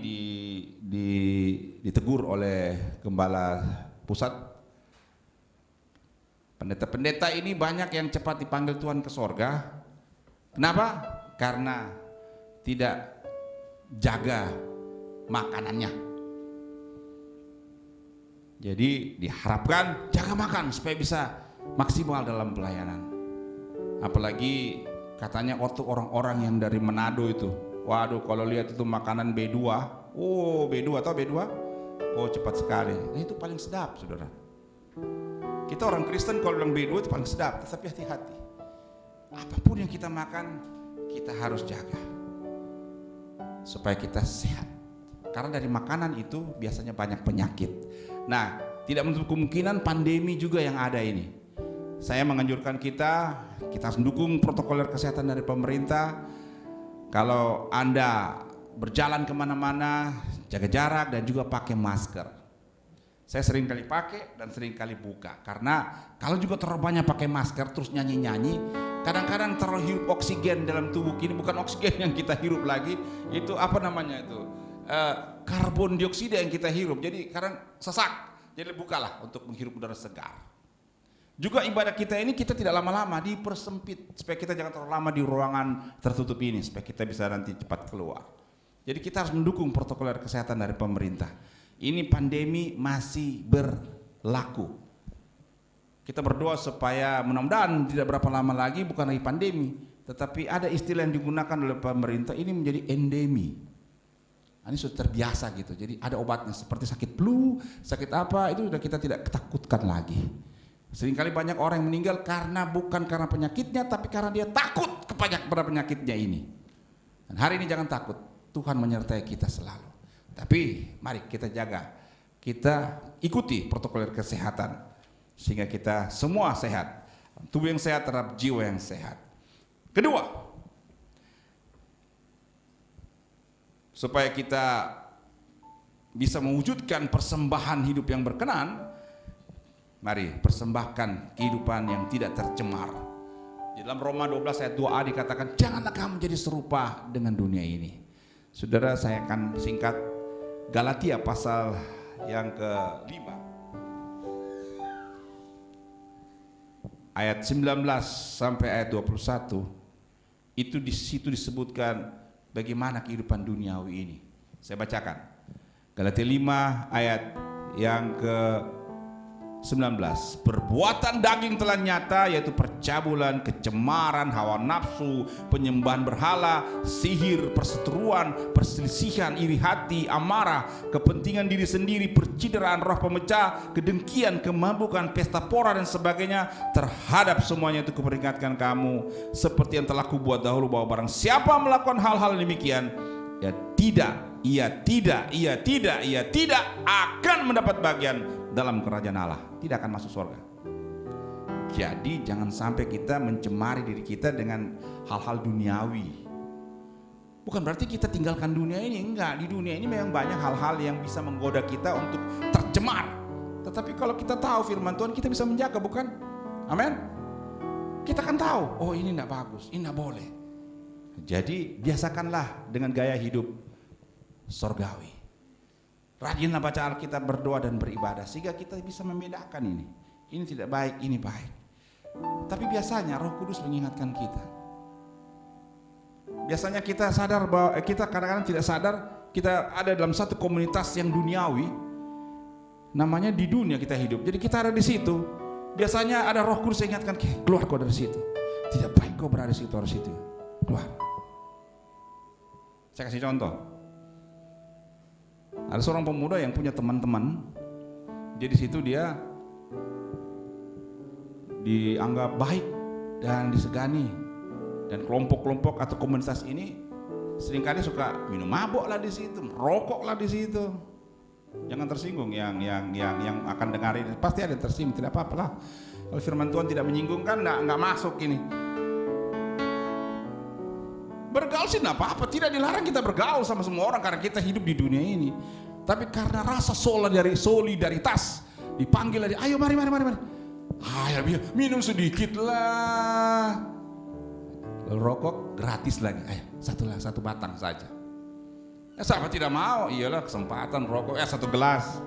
ditegur oleh gembala pusat. Pendeta-pendeta ini banyak yang cepat dipanggil Tuhan ke sorga. Kenapa? Karena tidak jaga makanannya. Jadi diharapkan jaga makan supaya bisa maksimal dalam pelayanan. Apalagi katanya waktu orang-orang yang dari Manado itu, waduh kalau lihat itu makanan B2, B2 atau B2, cepat sekali. Nah, itu paling sedap, saudara. Kita orang Kristen kalau bilang B2 itu paling sedap, tapi hati-hati. Apapun yang kita makan, kita harus jaga supaya kita sehat. Karena dari makanan itu biasanya banyak penyakit. Nah, tidak menutup kemungkinan pandemi juga yang ada ini. Saya menganjurkan kita harus mendukung protokol kesehatan dari pemerintah. Kalau Anda berjalan kemana-mana, jaga jarak dan juga pakai masker. Saya sering kali pakai dan sering kali buka. Karena kalau juga terlalu banyak pakai masker terus nyanyi-nyanyi, kadang-kadang terlalu hirup oksigen dalam tubuh kita. Bukan oksigen yang kita hirup lagi, itu apa namanya itu? Karbon dioksida yang kita hirup, jadi kadang sesak. Jadi bukalah untuk menghirup udara segar. Juga ibadah kita ini kita tidak lama-lama, dipersempit supaya kita jangan terlalu lama di ruangan tertutup ini, supaya kita bisa nanti cepat keluar. Jadi kita harus mendukung protokol kesehatan dari pemerintah. Ini pandemi masih berlaku. Kita berdoa supaya mudah-mudahan tidak berapa lama lagi bukan lagi pandemi, tetapi ada istilah yang digunakan oleh pemerintah ini menjadi endemi. Ini sudah terbiasa gitu. Jadi ada obatnya seperti sakit flu, sakit apa itu sudah kita tidak ketakutkan lagi. Seringkali banyak orang yang meninggal bukan karena penyakitnya, tapi karena dia takut kepada penyakitnya ini. Dan hari ini jangan takut, Tuhan menyertai kita selalu. Tapi mari kita jaga, kita ikuti protokol kesehatan. sehingga kita semua sehat. Tubuh yang sehat terhadap jiwa yang sehat. Kedua, supaya kita bisa mewujudkan persembahan hidup yang berkenan, mari persembahkan kehidupan yang tidak tercemar. Di dalam Roma 12 ayat 2a dikatakan, janganlah kamu menjadi serupa dengan dunia ini. Saudara, saya akan singkat Galatia pasal yang ke-5 ayat 19 sampai ayat 21. Itu di situ disebutkan bagaimana kehidupan duniawi ini. Saya bacakan. Galatia 5 ayat yang ke-19. Perbuatan daging telah nyata, yaitu percabulan, kecemaran, hawa nafsu, penyembahan berhala, sihir, perseteruan, perselisihan, iri hati, amarah, kepentingan diri sendiri, percideraan, roh pemecah, kedengkian, kemabukan, pesta pora dan sebagainya. Terhadap semuanya itu kuperingatkan kamu, seperti yang telah kubuat dahulu, bahwa barang siapa melakukan hal-hal demikian, ia tidak akan mendapat bagian dalam kerajaan Allah, tidak akan masuk surga. Jadi jangan sampai kita mencemari diri kita dengan hal-hal duniawi. Bukan berarti kita tinggalkan dunia ini, enggak. Di dunia ini memang banyak hal-hal yang bisa menggoda kita untuk tercemar. Tetapi kalau kita tahu firman Tuhan, kita bisa menjaga, bukan? Amin. Kita kan tahu, oh ini enggak bagus, ini enggak boleh. Jadi biasakanlah dengan gaya hidup surgawi. Rajinlah baca Alkitab, berdoa dan beribadah, sehingga kita bisa membedakan ini. Ini tidak baik, ini baik. Tapi biasanya Roh Kudus mengingatkan kita. Biasanya kita sadar bahwa kita kadang-kadang tidak sadar kita ada dalam satu komunitas yang duniawi. Namanya di dunia kita hidup. Jadi kita ada di situ. Biasanya ada Roh Kudus yang ingatkan, keluar kau dari situ. Tidak baik kau berada di situ, harus situ. Keluar. Saya kasih contoh. Ada seorang pemuda yang punya teman-teman. Jadi di situ dia dianggap baik dan disegani. Dan kelompok-kelompok atau komunitas ini seringkali suka minum mabuk lah di situ, merokok lah di situ. Jangan tersinggung yang akan dengar ini, pasti ada yang tersinggung, tidak apa-apa lah. Kalau firman Tuhan tidak menyinggung kan nggak masuk ini. Bergaul sih enggak apa-apa, tidak dilarang kita bergaul sama semua orang karena kita hidup di dunia ini. Tapi karena rasa solidaritas dipanggil lagi, ayo mari. Ayo minum sedikit lah. Lalu rokok gratis lagi, ayo satu batang saja. Siapa tidak mau? Iyalah kesempatan rokok, 1 gelas.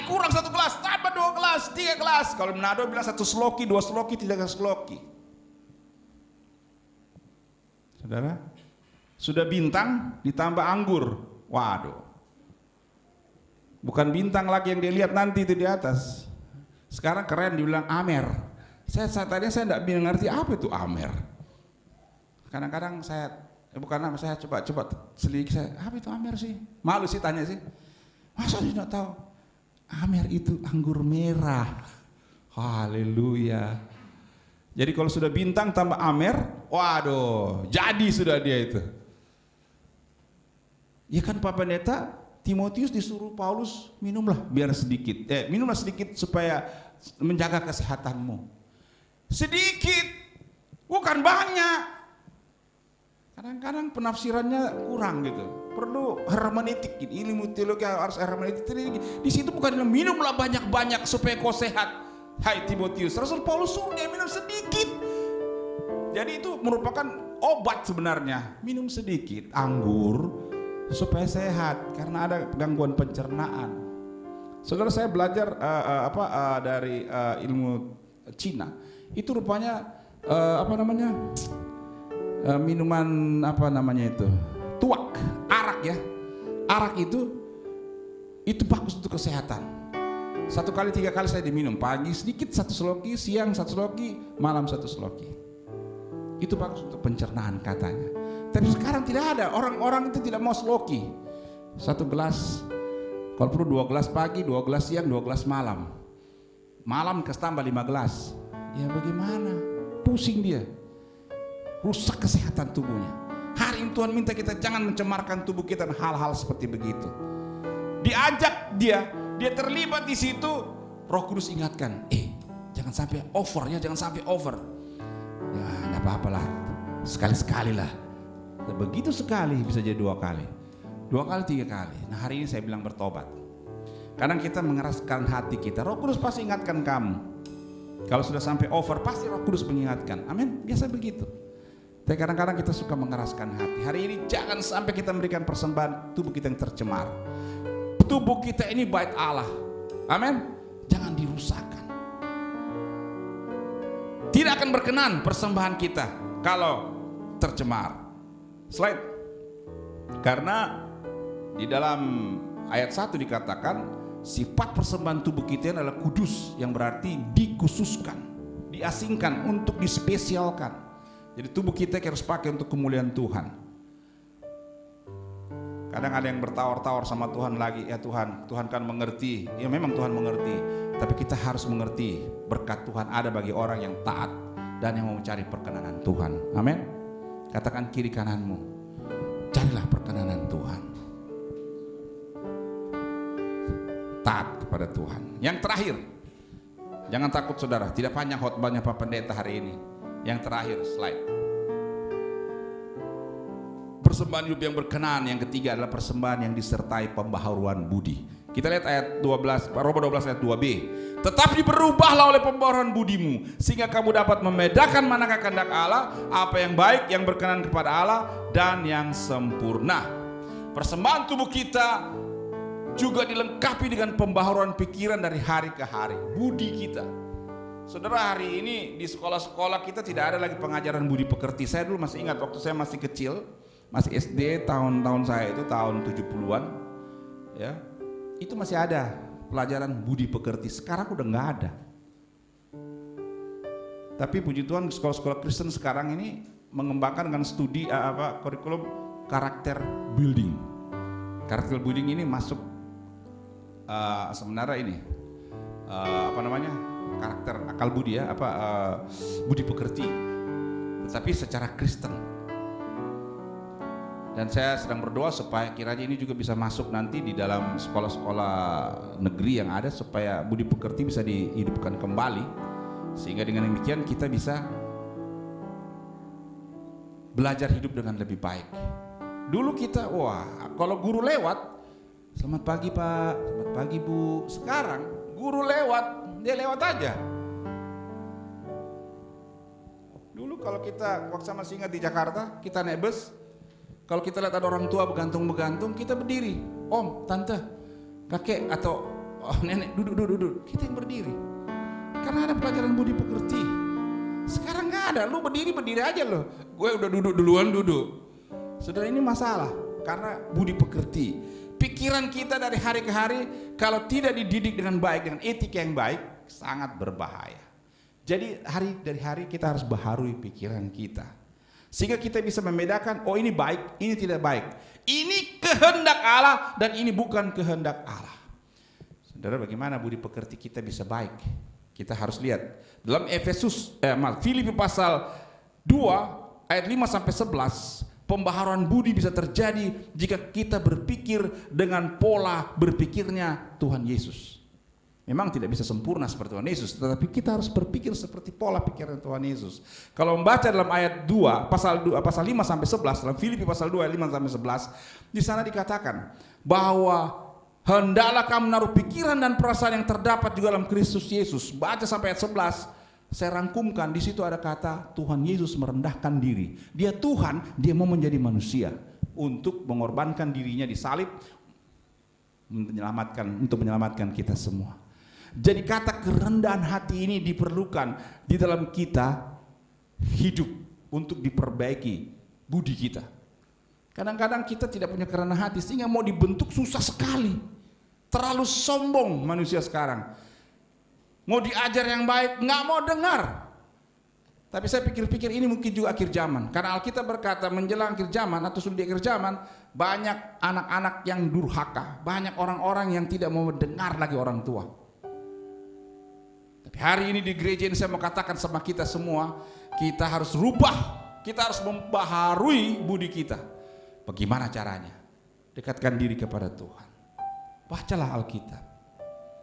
Kurang 1 gelas, tambah 2 gelas, 3 gelas. Kalau Manado bilang 1 sloki, 2 sloki, 3 sloki. Saudara, sudah bintang ditambah anggur. Waduh. Bukan bintang lagi yang dilihat nanti itu di atas. Sekarang keren dibilang amer. Tadinya saya enggak ngerti apa itu amer. Kadang-kadang saya coba selidiki, apa itu amer sih? Malu sih tanya sih. Masa tidak tahu? Amer itu anggur merah. Haleluya. Jadi kalau sudah bintang tambah amer, waduh, jadi sudah dia itu. Ya kan Pak Pendeta, Timotius disuruh Paulus minumlah sedikit supaya menjaga kesehatanmu. Sedikit, bukan banyak. Kadang-kadang penafsirannya kurang gitu. Perlu hermeneutik, ilmu teologi harus hermeneutik. Di situ bukan minumlah banyak-banyak supaya kau sehat. Hai Timotius, Rasul Paulus suruh dia minum sedikit. Jadi itu merupakan obat sebenarnya. Minum sedikit anggur supaya sehat karena ada gangguan pencernaan. Saudara, saya belajar dari ilmu Cina. Itu rupanya minuman tuak, arak ya. Arak itu bagus untuk kesehatan. 1 kali 3 kali saya diminum, pagi sedikit 1 sloki, siang 1 sloki, malam 1 sloki. Itu bagus untuk pencernaan katanya. Tapi sekarang tidak ada, orang-orang itu tidak mau sloki. 1 gelas, kalau perlu 2 gelas pagi, 2 gelas siang, 2 gelas malam. Malam tambah 5 gelas. Ya bagaimana? Pusing dia. Rusak kesehatan tubuhnya. Hari ini Tuhan minta kita jangan mencemarkan tubuh kita dengan hal-hal seperti begitu. Diajak dia terlibat di situ, Roh Kudus ingatkan, Jangan sampai over ya, jangan sampai over. Ya enggak apa-apalah, sekali-sekali lah. Begitu sekali bisa jadi 2 kali, 2 kali, 3 kali. Nah hari ini saya bilang bertobat. Kadang kita mengeraskan hati kita, Roh Kudus pasti ingatkan kamu. Kalau sudah sampai over pasti Roh Kudus mengingatkan. Amin, biasa begitu. Tapi kadang-kadang kita suka mengeraskan hati. Hari ini jangan sampai kita memberikan persembahan tubuh kita yang tercemar. Tubuh kita ini bait Allah. Amin. Jangan dirusakkan. Tidak akan berkenan persembahan kita kalau tercemar. Slide. Karena di dalam ayat 1 dikatakan sifat persembahan tubuh kita adalah kudus, yang berarti dikhususkan, diasingkan, untuk dispesialkan. Jadi tubuh kita harus pakai untuk kemuliaan Tuhan. Kadang ada yang bertawar-tawar sama Tuhan lagi, ya Tuhan kan mengerti. Ya memang Tuhan mengerti, tapi kita harus mengerti berkat Tuhan ada bagi orang yang taat dan yang mau mencari perkenanan Tuhan. Amin. Katakan kiri kananmu, carilah perkenanan Tuhan. Taat kepada Tuhan. Yang terakhir, jangan takut saudara, tidak panjang khotbahnya Pak Pendeta hari ini. Yang terakhir, slide. Persembahan hidup yang berkenan. Yang ketiga adalah persembahan yang disertai pembaharuan budi. Kita lihat ayat 12, Roma 12 ayat 2b. Tetapi berubahlah oleh pembaharuan budimu, sehingga kamu dapat membedakan manakah kehendak Allah, apa yang baik, yang berkenan kepada Allah, dan yang sempurna. Persembahan tubuh kita juga dilengkapi dengan pembaharuan pikiran dari hari ke hari, budi kita. Saudara, hari ini di sekolah-sekolah kita tidak ada lagi pengajaran budi pekerti. Saya dulu masih ingat waktu saya masih kecil, masih SD, tahun-tahun saya itu tahun 70-an ya, itu masih ada pelajaran budi pekerti. Sekarang udah nggak ada. Tapi puji Tuhan sekolah-sekolah Kristen sekarang ini mengembangkan dengan studi kurikulum karakter building. Karakter building ini masuk sebenarnya ini karakter akal budi ya, budi pekerti, tetapi secara Kristen. Dan saya sedang berdoa supaya kiranya ini juga bisa masuk nanti di dalam sekolah-sekolah negeri yang ada, supaya budi pekerti bisa dihidupkan kembali, sehingga dengan demikian kita bisa belajar hidup dengan lebih baik. Dulu kita, kalau guru lewat, selamat pagi Pak, selamat pagi Bu. Sekarang guru lewat, dia lewat aja. Dulu kalau kita, waktu saya masih ingat di Jakarta, kita naik bus, kalau kita lihat ada orang tua begantung-begantung, kita berdiri. Om, tante, kakek atau nenek, duduk. Kita yang berdiri. Karena ada pelajaran budi pekerti. Sekarang nggak ada, lu berdiri aja lo. Gue udah duduk duluan, duduk. Saudara, ini masalah karena budi pekerti. Pikiran kita dari hari ke hari kalau tidak dididik dengan baik, dengan etika yang baik, sangat berbahaya. Jadi hari dari hari kita harus baharui pikiran kita, sehingga kita bisa membedakan, oh ini baik, ini tidak baik, ini kehendak Allah dan ini bukan kehendak Allah. Saudara, bagaimana budi pekerti kita bisa baik? Kita harus lihat dalam Filipi pasal 2 ayat 5 sampai 11. Pembaharuan budi bisa terjadi jika kita berpikir dengan pola berpikirnya Tuhan Yesus. Memang tidak bisa sempurna seperti Tuhan Yesus, tetapi kita harus berpikir seperti pola pikiran Tuhan Yesus. Kalau membaca dalam ayat 2 pasal 5 sampai 11, dalam Filipi pasal 2 ayat 5 sampai 11, di sana dikatakan bahwa hendaklah kamu menaruh pikiran dan perasaan yang terdapat juga dalam Kristus Yesus. Baca sampai ayat 11. Saya rangkumkan, di situ ada kata Tuhan Yesus merendahkan diri. Dia Tuhan, dia mau menjadi manusia untuk mengorbankan dirinya di salib untuk menyelamatkan kita semua. Jadi kata kerendahan hati ini diperlukan di dalam kita hidup untuk diperbaiki budi kita. Kadang-kadang kita tidak punya kerendahan hati sehingga mau dibentuk susah sekali. Terlalu sombong manusia sekarang. Mau diajar yang baik, nggak mau dengar. Tapi saya pikir-pikir ini mungkin juga akhir zaman. Karena Alkitab berkata menjelang akhir zaman atau sudah di akhir zaman, banyak anak-anak yang durhaka, banyak orang-orang yang tidak mau mendengar lagi orang tua. Tapi hari ini di gereja ini saya mau katakan sama kita semua, kita harus rubah, kita harus membaharui budi kita. Bagaimana caranya? Dekatkan diri kepada Tuhan. Bacalah Alkitab.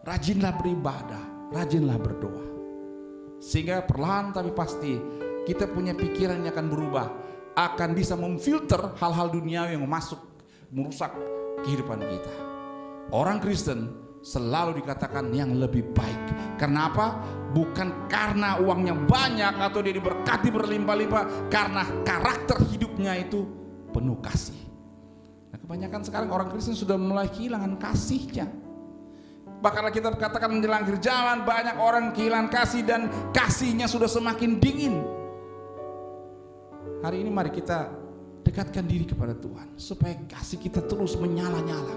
Rajinlah beribadah. Rajinlah berdoa. Sehingga perlahan tapi pasti kita punya pikiran yang akan berubah, akan bisa memfilter hal-hal duniawi yang masuk merusak kehidupan kita. Orang Kristen selalu dikatakan yang lebih baik. Karena apa? Bukan karena uangnya banyak atau dia diberkati berlimpah-limpah, karena karakter hidupnya itu penuh kasih. Nah, kebanyakan sekarang orang Kristen sudah mulai kehilangan kasihnya. Bahkan kita katakan menjelang akhir zaman banyak orang kehilangan kasih dan kasihnya sudah semakin dingin. Hari ini mari kita dekatkan diri kepada Tuhan supaya kasih kita terus menyala-nyala.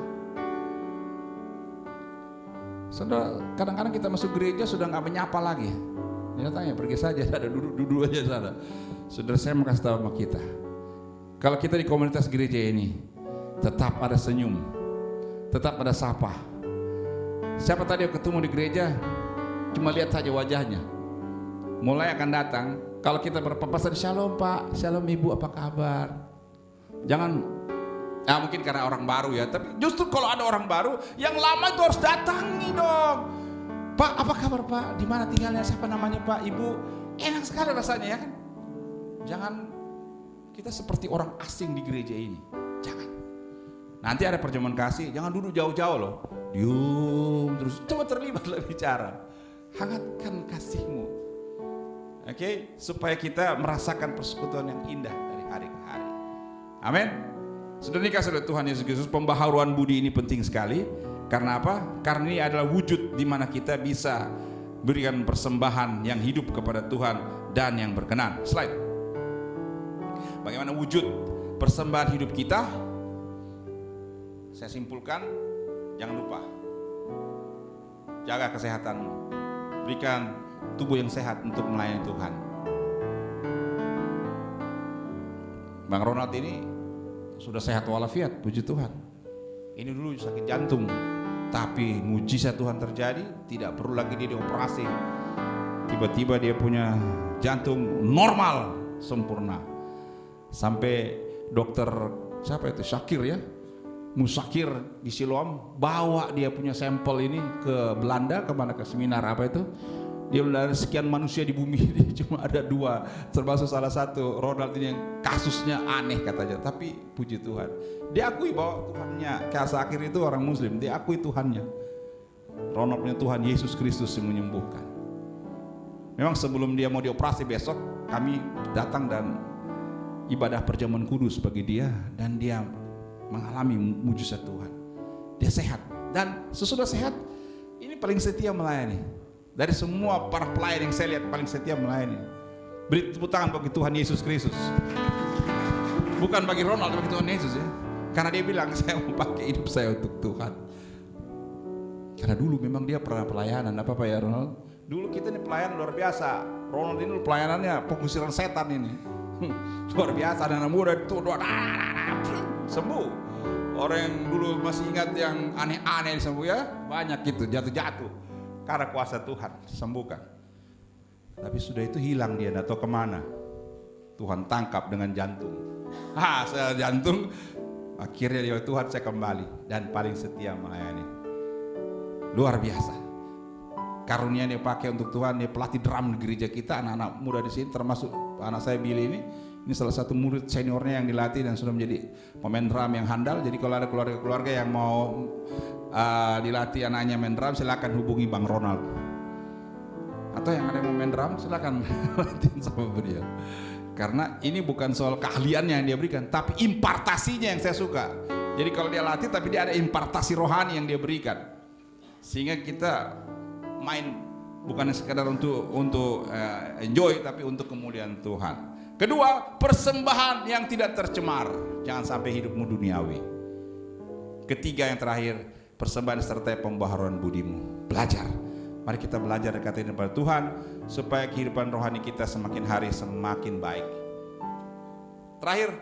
Saudara, kadang-kadang kita masuk gereja sudah nggak menyapa lagi. Ya tanya, pergi saja, ada duduk aja sana. Saudara, saya mau kasih tahu sama kita, kalau kita di komunitas gereja ini tetap ada senyum, tetap ada sapa. Siapa tadi yang ketemu di gereja cuma lihat saja wajahnya, mulai akan datang. Kalau kita berpapasan, shalom Pak, shalom Ibu, apa kabar? Jangan, mungkin karena orang baru ya, tapi justru kalau ada orang baru, yang lama itu harus datangi dong. Pak, apa kabar Pak? Di mana tinggalnya? Siapa namanya Pak? Ibu? Enak sekali rasanya ya kan? Jangan kita seperti orang asing di gereja ini. Jangan. Nanti ada perjamuan kasih, jangan duduk jauh-jauh loh. Diam terus, coba terlibatlah bicara. Hangatkan kasihmu. Oke, supaya kita merasakan persekutuan yang indah dari hari ke hari. Amin. Sudah dikasih oleh Tuhan Yesus Kristus, pembaharuan budi ini penting sekali. Karena apa? Karena ini adalah wujud di mana kita bisa berikan persembahan yang hidup kepada Tuhan dan yang berkenan. Slide. Bagaimana wujud persembahan hidup kita? Saya simpulkan, jangan lupa jaga kesehatanmu, berikan tubuh yang sehat untuk melayani Tuhan. Bang Ronald ini sudah sehat walafiat, puji Tuhan. Ini dulu sakit jantung, tapi mujizat Tuhan terjadi, tidak perlu lagi dia dioperasi. Tiba-tiba dia punya jantung normal, sempurna. Sampai dokter siapa itu, Syakir ya, Musakir di Siloam bawa dia punya sampel ini ke Belanda, kemana, ke seminar apa itu. Dia bilang sekian manusia di bumi ini cuma ada 2, termasuk salah satu Ronald ini yang kasusnya aneh katanya, tapi puji Tuhan dia akui bahwa Tuhannya. Syakir itu orang Muslim, dia akui Tuhannya. Ronald punya Tuhan Yesus Kristus yang menyembuhkan. Memang sebelum dia mau dioperasi besok, kami datang dan ibadah perjamuan kudus bagi dia, dan dia mengalami mujizat Tuhan. Dia sehat, dan sesudah sehat ini paling setia melayani. Dari semua para pelayan yang saya lihat paling setia melayani. Beri tepuk tangan bagi Tuhan Yesus Kristus. Bukan bagi Ronald, bagi Tuhan Yesus ya. Karena dia bilang, saya mau pakai hidup saya untuk Tuhan. Karena dulu memang dia pernah pelayanan. Apa ya Ronald? Dulu kita ini pelayanan luar biasa. Ronald ini pelayanannya pengusiran setan ini. Luar biasa, anak muda itu sembuh. Orang yang dulu masih ingat yang aneh-aneh sembuh ya, banyak gitu, jatuh-jatuh karena kuasa Tuhan sembuhkan. Tapi sudah itu hilang, dia tidak tahu kemana. Tuhan tangkap dengan jantung. Saya jantung. Akhirnya dia, Tuhan saya kembali dan paling setia melayani. Luar biasa. Karunia dia pakai untuk Tuhan. Dia pelatih drum di gereja kita, anak-anak muda di sini, termasuk anak saya Billy ini. Ini salah satu murid seniornya yang dilatih dan sudah menjadi pemain drum yang handal. Jadi kalau ada keluarga-keluarga yang mau dilatih anaknya main drum, silakan hubungi Bang Ronald. Atau yang ada yang mau main drum, silakan latihan sama beliau. Karena ini bukan soal keahliannya yang dia berikan, tapi impartasinya yang saya suka. Jadi kalau dia latih, tapi dia ada impartasi rohani yang dia berikan, sehingga kita main bukan sekadar untuk enjoy, tapi untuk kemuliaan Tuhan. Kedua, persembahan yang tidak tercemar. Jangan sampai hidupmu duniawi. Ketiga, yang terakhir, persembahan serta pembaharuan budimu. Belajar. Mari kita belajar dekat kepada Tuhan supaya kehidupan rohani kita semakin hari semakin baik. Terakhir,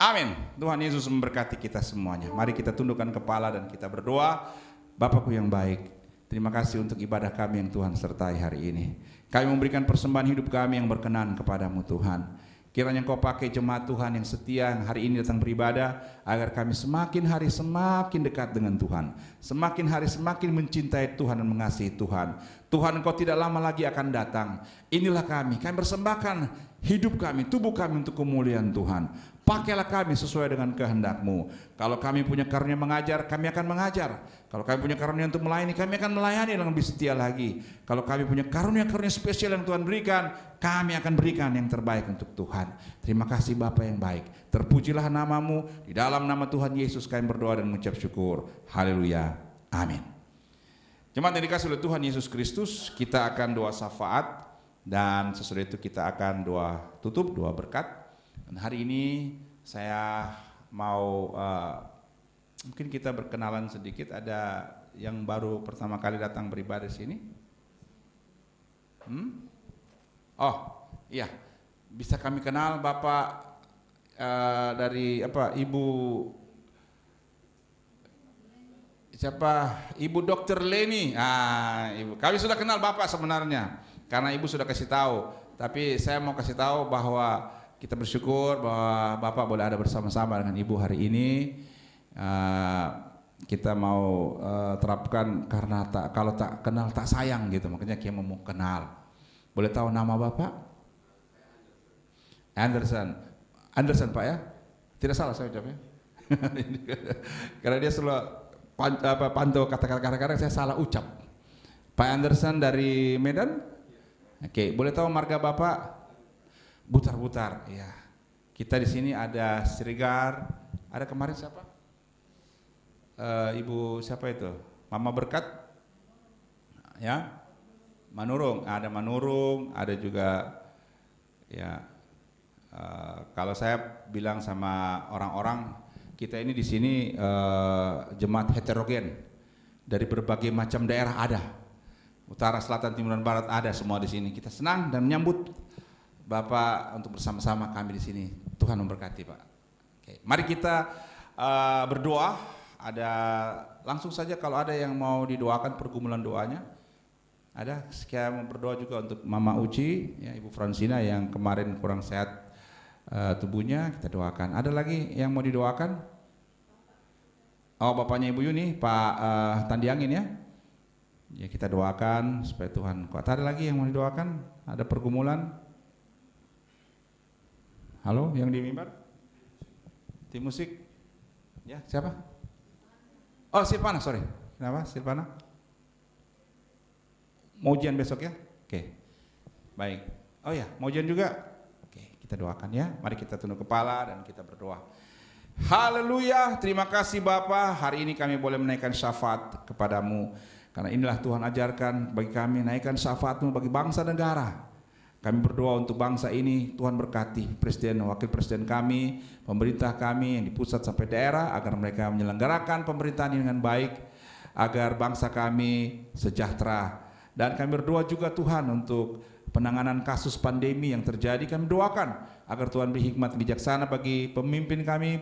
amin. Tuhan Yesus memberkati kita semuanya. Mari kita tundukkan kepala dan kita berdoa. Bapakku yang baik, terima kasih untuk ibadah kami yang Tuhan sertai hari ini. Kami memberikan persembahan hidup kami yang berkenan kepadamu Tuhan. Kiranya Engkau pakai jemaat Tuhan yang setia yang hari ini datang beribadah, agar kami semakin hari semakin dekat dengan Tuhan, semakin hari semakin mencintai Tuhan dan mengasihi Tuhan. Tuhan, Engkau tidak lama lagi akan datang. Inilah kami persembahkan hidup kami, tubuh kami untuk kemuliaan Tuhan. Pakailah kami sesuai dengan kehendak-Mu. Kalau kami punya karunia mengajar, kami akan mengajar. Kalau kami punya karunia untuk melayani, kami akan melayani dengan lebih setia lagi. Kalau kami punya karunia-karunia spesial yang Tuhan berikan, kami akan berikan yang terbaik untuk Tuhan. Terima kasih Bapa yang baik. Terpujilah nama-Mu. Di dalam nama Tuhan Yesus kami berdoa dan mengucap syukur. Haleluya. Amin. Jemaat yang dikasihi oleh Tuhan Yesus Kristus, kita akan doa syafaat, dan sesudah itu kita akan doa tutup, doa berkat. Dan hari ini saya mau mungkin kita berkenalan sedikit. Ada yang baru pertama kali datang beribadah di sini? Oh iya, bisa kami kenal Bapak dari apa, Ibu siapa? Ibu Dr. Leni. Ibu. Kami sudah kenal Bapak sebenarnya karena Ibu sudah kasih tahu. Tapi saya mau kasih tahu bahwa kita bersyukur bahwa Bapak boleh ada bersama-sama dengan Ibu hari ini. Kita mau terapkan karena kalau tak kenal tak sayang gitu. Makanya kita mau kenal. Boleh tahu nama Bapak? Anderson Pak ya? Tidak salah saya ucapnya. Karena dia selalu pantau kata-kata, kadang-kadang saya salah ucap. Pak Anderson dari Medan. Oke, boleh tahu marga Bapak? Butar-butar. Ya. Kita di sini ada Srigar. Ada kemarin siapa? Ibu siapa itu? Mama Berkat. Ya. Manurung. Ada Manurung. Ada juga ya. Kalau saya bilang sama orang-orang, kita ini di sini jemaat heterogen dari berbagai macam daerah ada, utara, selatan, timur dan barat ada semua di sini. Kita senang dan menyambut Bapak untuk bersama-sama kami di sini. Tuhan memberkati Pak. Oke, mari kita berdoa. Ada langsung saja kalau ada yang mau didoakan pergumulan doanya. Ada. Saya mau berdoa juga untuk Mama Uci, ya, Ibu Fransina yang kemarin kurang sehat tubuhnya, kita doakan. Ada lagi yang mau didoakan? Oh, bapaknya Ibu Yuni, Pak Tandiangin ya. Ya, kita doakan supaya Tuhan kuat. Ada lagi yang mau didoakan? Ada pergumulan? Halo, yang di mimbar? Tim musik? Ya, siapa? Oh, Silvana, sorry. Kenapa Silvana? Mau ujian besok ya? Oke. Baik. Oh ya, mau ujian juga? Kita doakan ya. Mari kita tunduk kepala dan kita berdoa. Haleluya. Terima kasih Bapa. Hari ini kami boleh menaikkan syafaat kepadamu. Karena inilah Tuhan ajarkan bagi kami, naikkan syafaat-Mu bagi bangsa negara. Kami berdoa untuk bangsa ini. Tuhan berkati Presiden, Wakil Presiden kami, pemerintah kami yang di pusat sampai daerah, agar mereka menyelenggarakan pemerintahan ini dengan baik, agar bangsa kami sejahtera. Dan kami berdoa juga Tuhan untuk penanganan kasus pandemi yang terjadi. Kami doakan agar Tuhan beri hikmat bijaksana bagi pemimpin kami,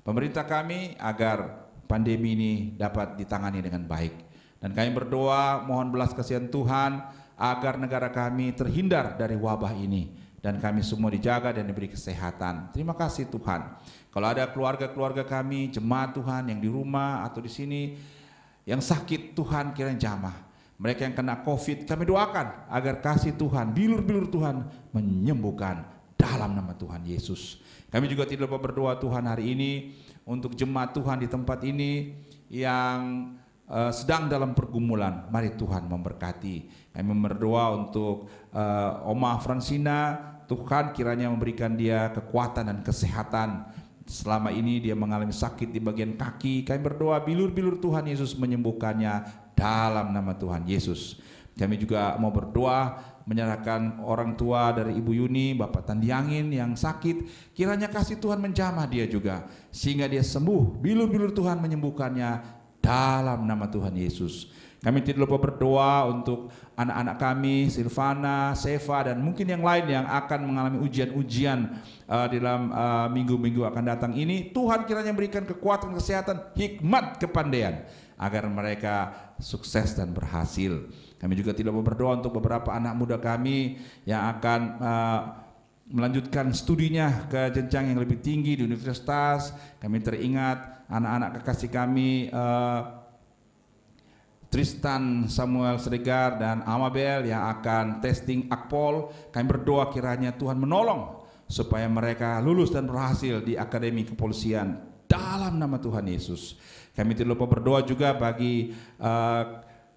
pemerintah kami, agar pandemi ini dapat ditangani dengan baik. Dan kami berdoa mohon belas kasihan Tuhan agar negara kami terhindar dari wabah ini, dan kami semua dijaga dan diberi kesehatan. Terima kasih Tuhan. Kalau ada keluarga-keluarga kami, jemaat Tuhan yang di rumah atau di sini yang sakit, Tuhan kiranya jamah. Mereka yang kena COVID, kami doakan agar kasih Tuhan, bilur-bilur Tuhan menyembuhkan dalam nama Tuhan Yesus. Kami juga tidak lupa berdoa Tuhan hari ini untuk jemaat Tuhan di tempat ini yang sedang dalam pergumulan. Mari Tuhan memberkati. Kami berdoa untuk Oma Fransina, Tuhan kiranya memberikan dia kekuatan dan kesehatan. Selama ini dia mengalami sakit di bagian kaki. Kami berdoa bilur-bilur Tuhan Yesus menyembuhkannya dalam nama Tuhan Yesus. Kami juga mau berdoa menyerahkan orang tua dari Ibu Yuni, Bapak Tandiangin yang sakit. Kiranya kasih Tuhan menjamah dia juga, sehingga dia sembuh. Bilur-bilur Tuhan menyembuhkannya dalam nama Tuhan Yesus. Kami tidak lupa berdoa untuk anak-anak kami, Silvana, Seva, dan mungkin yang lain yang akan mengalami ujian-ujian dalam minggu-minggu akan datang ini. Tuhan kiranya berikan kekuatan, kesehatan, hikmat, kepandaian, agar mereka sukses dan berhasil. Kami juga tidak lupa berdoa untuk beberapa anak muda kami yang akan melanjutkan studinya ke jenjang yang lebih tinggi di universitas. Kami teringat anak-anak kekasih kami, Tristan Samuel Sregar dan Amabel yang akan testing Akpol. Kami berdoa kiranya Tuhan menolong supaya mereka lulus dan berhasil di Akademi Kepolisian dalam nama Tuhan Yesus. Kami tidak lupa berdoa juga bagi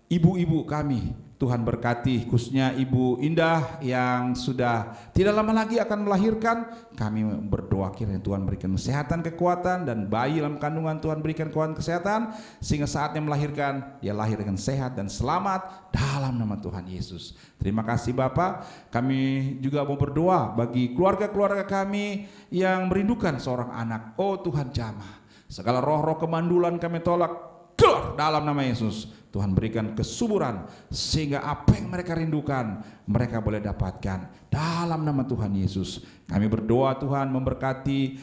ibu-ibu kami. Tuhan berkati khususnya Ibu Indah yang sudah tidak lama lagi akan melahirkan. Kami berdoa kiranya Tuhan berikan kesehatan, kekuatan, dan bayi dalam kandungan Tuhan berikan kekuatan kesehatan sehingga saatnya melahirkan dia lahir dengan sehat dan selamat dalam nama Tuhan Yesus. Terima kasih Bapak. Kami juga mau berdoa bagi keluarga-keluarga kami yang merindukan seorang anak. Oh Tuhan jamah, segala roh-roh kemandulan kami tolak keluar dalam nama Yesus. Tuhan berikan kesuburan sehingga apa yang mereka rindukan mereka boleh dapatkan dalam nama Tuhan Yesus. Kami berdoa Tuhan memberkati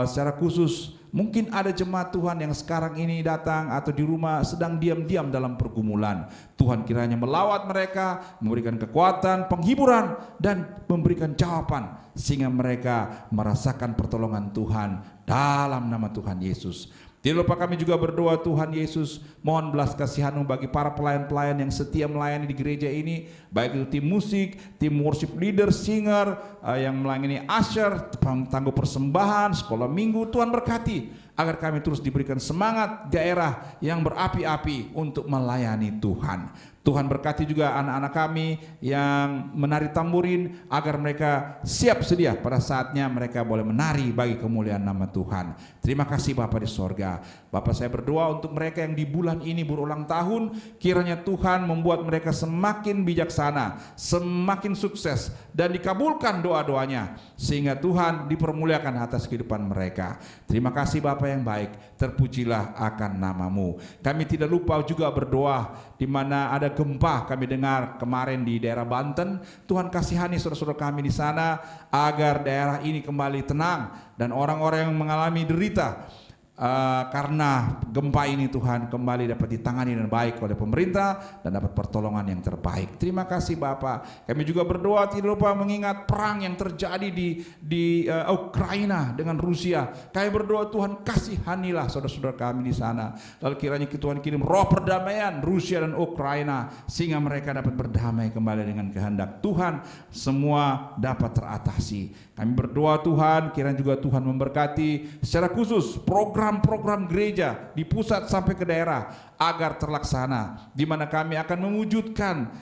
secara khusus. Mungkin ada jemaat Tuhan yang sekarang ini datang atau di rumah sedang diam-diam dalam pergumulan. Tuhan kiranya melawat mereka, memberikan kekuatan, penghiburan, dan memberikan jawaban sehingga mereka merasakan pertolongan Tuhan dalam nama Tuhan Yesus. Tidak lupa kami juga berdoa Tuhan Yesus, mohon belas kasihan-Mu bagi para pelayan-pelayan yang setia melayani di gereja ini, baik itu tim musik, tim worship leader, singer, yang melayani usher, tangguh persembahan, sekolah minggu. Tuhan berkati agar kami terus diberikan semangat, gairah yang berapi-api untuk melayani Tuhan. Tuhan berkati juga anak-anak kami yang menari tamburin agar mereka siap sedia pada saatnya mereka boleh menari bagi kemuliaan nama Tuhan. Terima kasih Bapa di sorga. Bapak, saya berdoa untuk mereka yang di bulan ini berulang tahun, kiranya Tuhan membuat mereka semakin bijaksana, semakin sukses, dan dikabulkan doa-doanya sehingga Tuhan dipermuliakan atas kehidupan mereka. Terima kasih Bapa yang baik, terpujilah akan nama-Mu. Kami tidak lupa juga berdoa di mana ada gempa kami dengar kemarin di daerah Banten. Tuhan kasihani saudara-saudara kami di sana agar daerah ini kembali tenang dan orang-orang yang mengalami derita karena gempa ini Tuhan kembali dapat ditangani dengan baik oleh pemerintah dan dapat pertolongan yang terbaik. Terima kasih Bapak. Kami juga berdoa tidak lupa mengingat perang yang terjadi di Ukraina dengan Rusia. Kami berdoa Tuhan kasihanilah saudara-saudara kami di sana. Lalu kiranya Tuhan kirim roh perdamaian Rusia dan Ukraina sehingga mereka dapat berdamai kembali dengan kehendak Tuhan. Semua dapat teratasi. Kami berdoa Tuhan kiranya juga Tuhan memberkati secara khusus program gereja di pusat sampai ke daerah agar terlaksana, di mana kami akan mewujudkan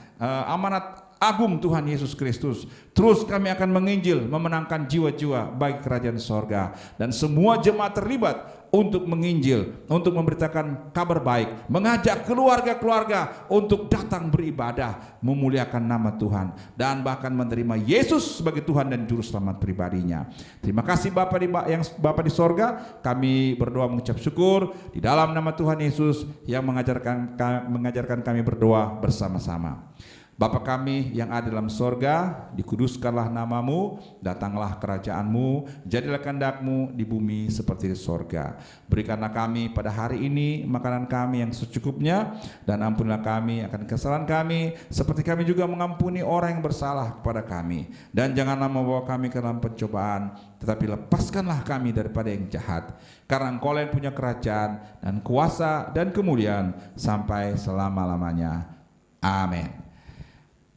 amanat agung Tuhan Yesus Kristus. Terus kami akan menginjil, memenangkan jiwa-jiwa bagi kerajaan sorga, dan semua jemaat terlibat untuk menginjil, untuk memberitakan kabar baik, mengajak keluarga-keluarga untuk datang beribadah, memuliakan nama Tuhan, dan bahkan menerima Yesus sebagai Tuhan dan Juru Selamat pribadinya. Terima kasih Bapa di sorga. Kami berdoa mengucap syukur di dalam nama Tuhan Yesus yang mengajarkan kami berdoa bersama-sama. Bapa kami yang ada dalam sorga, dikuduskanlah nama-Mu, datanglah kerajaan-Mu, jadilah kehendak-Mu di bumi seperti di sorga. Berikanlah kami pada hari ini makanan kami yang secukupnya, dan ampunilah kami akan kesalahan kami, seperti kami juga mengampuni orang yang bersalah kepada kami. Dan janganlah membawa kami ke dalam pencobaan, tetapi lepaskanlah kami daripada yang jahat. Karena Engkau yang punya kerajaan dan kuasa dan kemuliaan sampai selama-lamanya. Amin.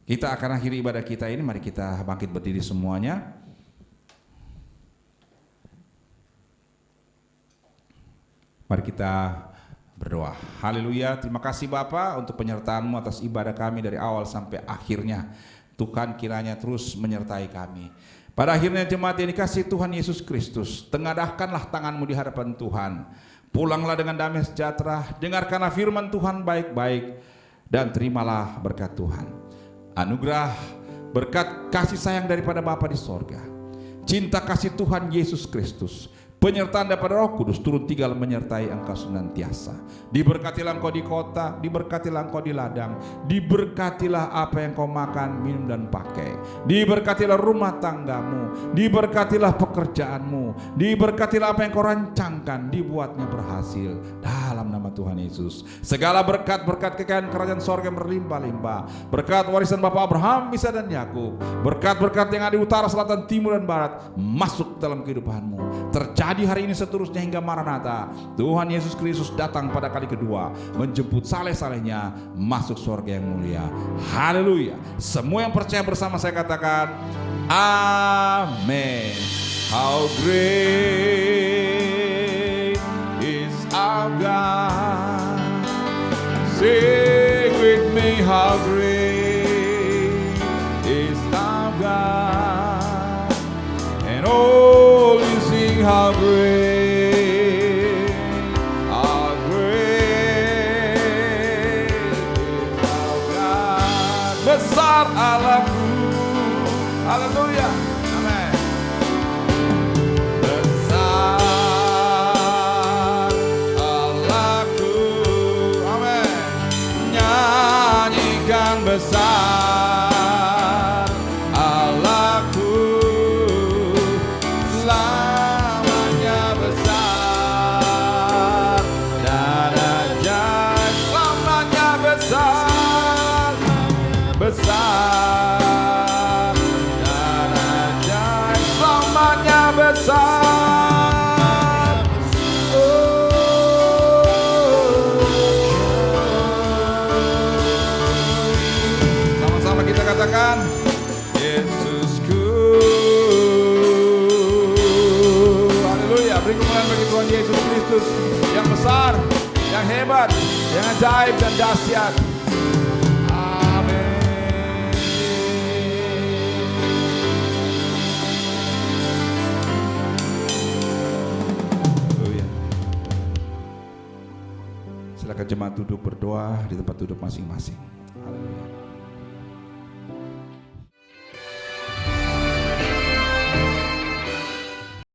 Kita akan akhiri ibadah kita ini. Mari kita bangkit berdiri semuanya. Mari kita berdoa. Haleluya. Terima kasih Bapa untuk penyertaan-Mu atas ibadah kami dari awal sampai akhirnya. Tuhan kiranya terus menyertai kami. Pada akhirnya jemaat yang dikasihi Tuhan Yesus Kristus, tengadahkanlah tangan-Mu di hadapan Tuhan. Pulanglah dengan damai sejahtera. Dengarkanlah firman Tuhan baik-baik dan terimalah berkat Tuhan. Anugerah, berkat, kasih sayang daripada Bapa di sorga, cinta kasih Tuhan Yesus Kristus, penyertaan daripada Roh Kudus turun tinggal menyertai engkau senantiasa. Diberkatilah engkau di kota, diberkatilah engkau di ladang, diberkatilah apa yang kau makan, minum dan pakai, diberkatilah rumah tanggamu, diberkatilah pekerjaanmu, diberkatilah apa yang kau rancangkan, dibuatnya berhasil dalam nama Tuhan Yesus. Segala berkat-berkat kekayaan kerajaan sorga yang berlimpah-limpah, berkat warisan Bapak Abraham, Isa dan Yakub, berkat-berkat yang ada di utara, selatan, timur dan barat masuk dalam kehidupanmu. Terjadi hari ini seterusnya hingga Maranatha. Tuhan Yesus Kristus datang pada kali kedua, menjemput saleh-salehnya masuk surga yang mulia. Haleluya. Semua yang percaya bersama saya katakan amin. How great is our God. Sing with me, how great is our God. And all you sing, how great, how great is our God. Besar Allahku. Haleluya. Amin. Besar Allahku. Amin. Nyanyikan besar Allahku. Selamanya besar dan ajaib. Selamanya besar, besar dan ajaib. Selamanya besar. Sama-sama kita katakan Yesusku. Haleluya. Beri kemuliaan bagi Tuhan Yesus Kristus yang besar, yang hebat, yang ajaib dan dahsyat. Amin. Haleluya. Silakan jemaat duduk berdoa di tempat duduk masing-masing. Haleluya.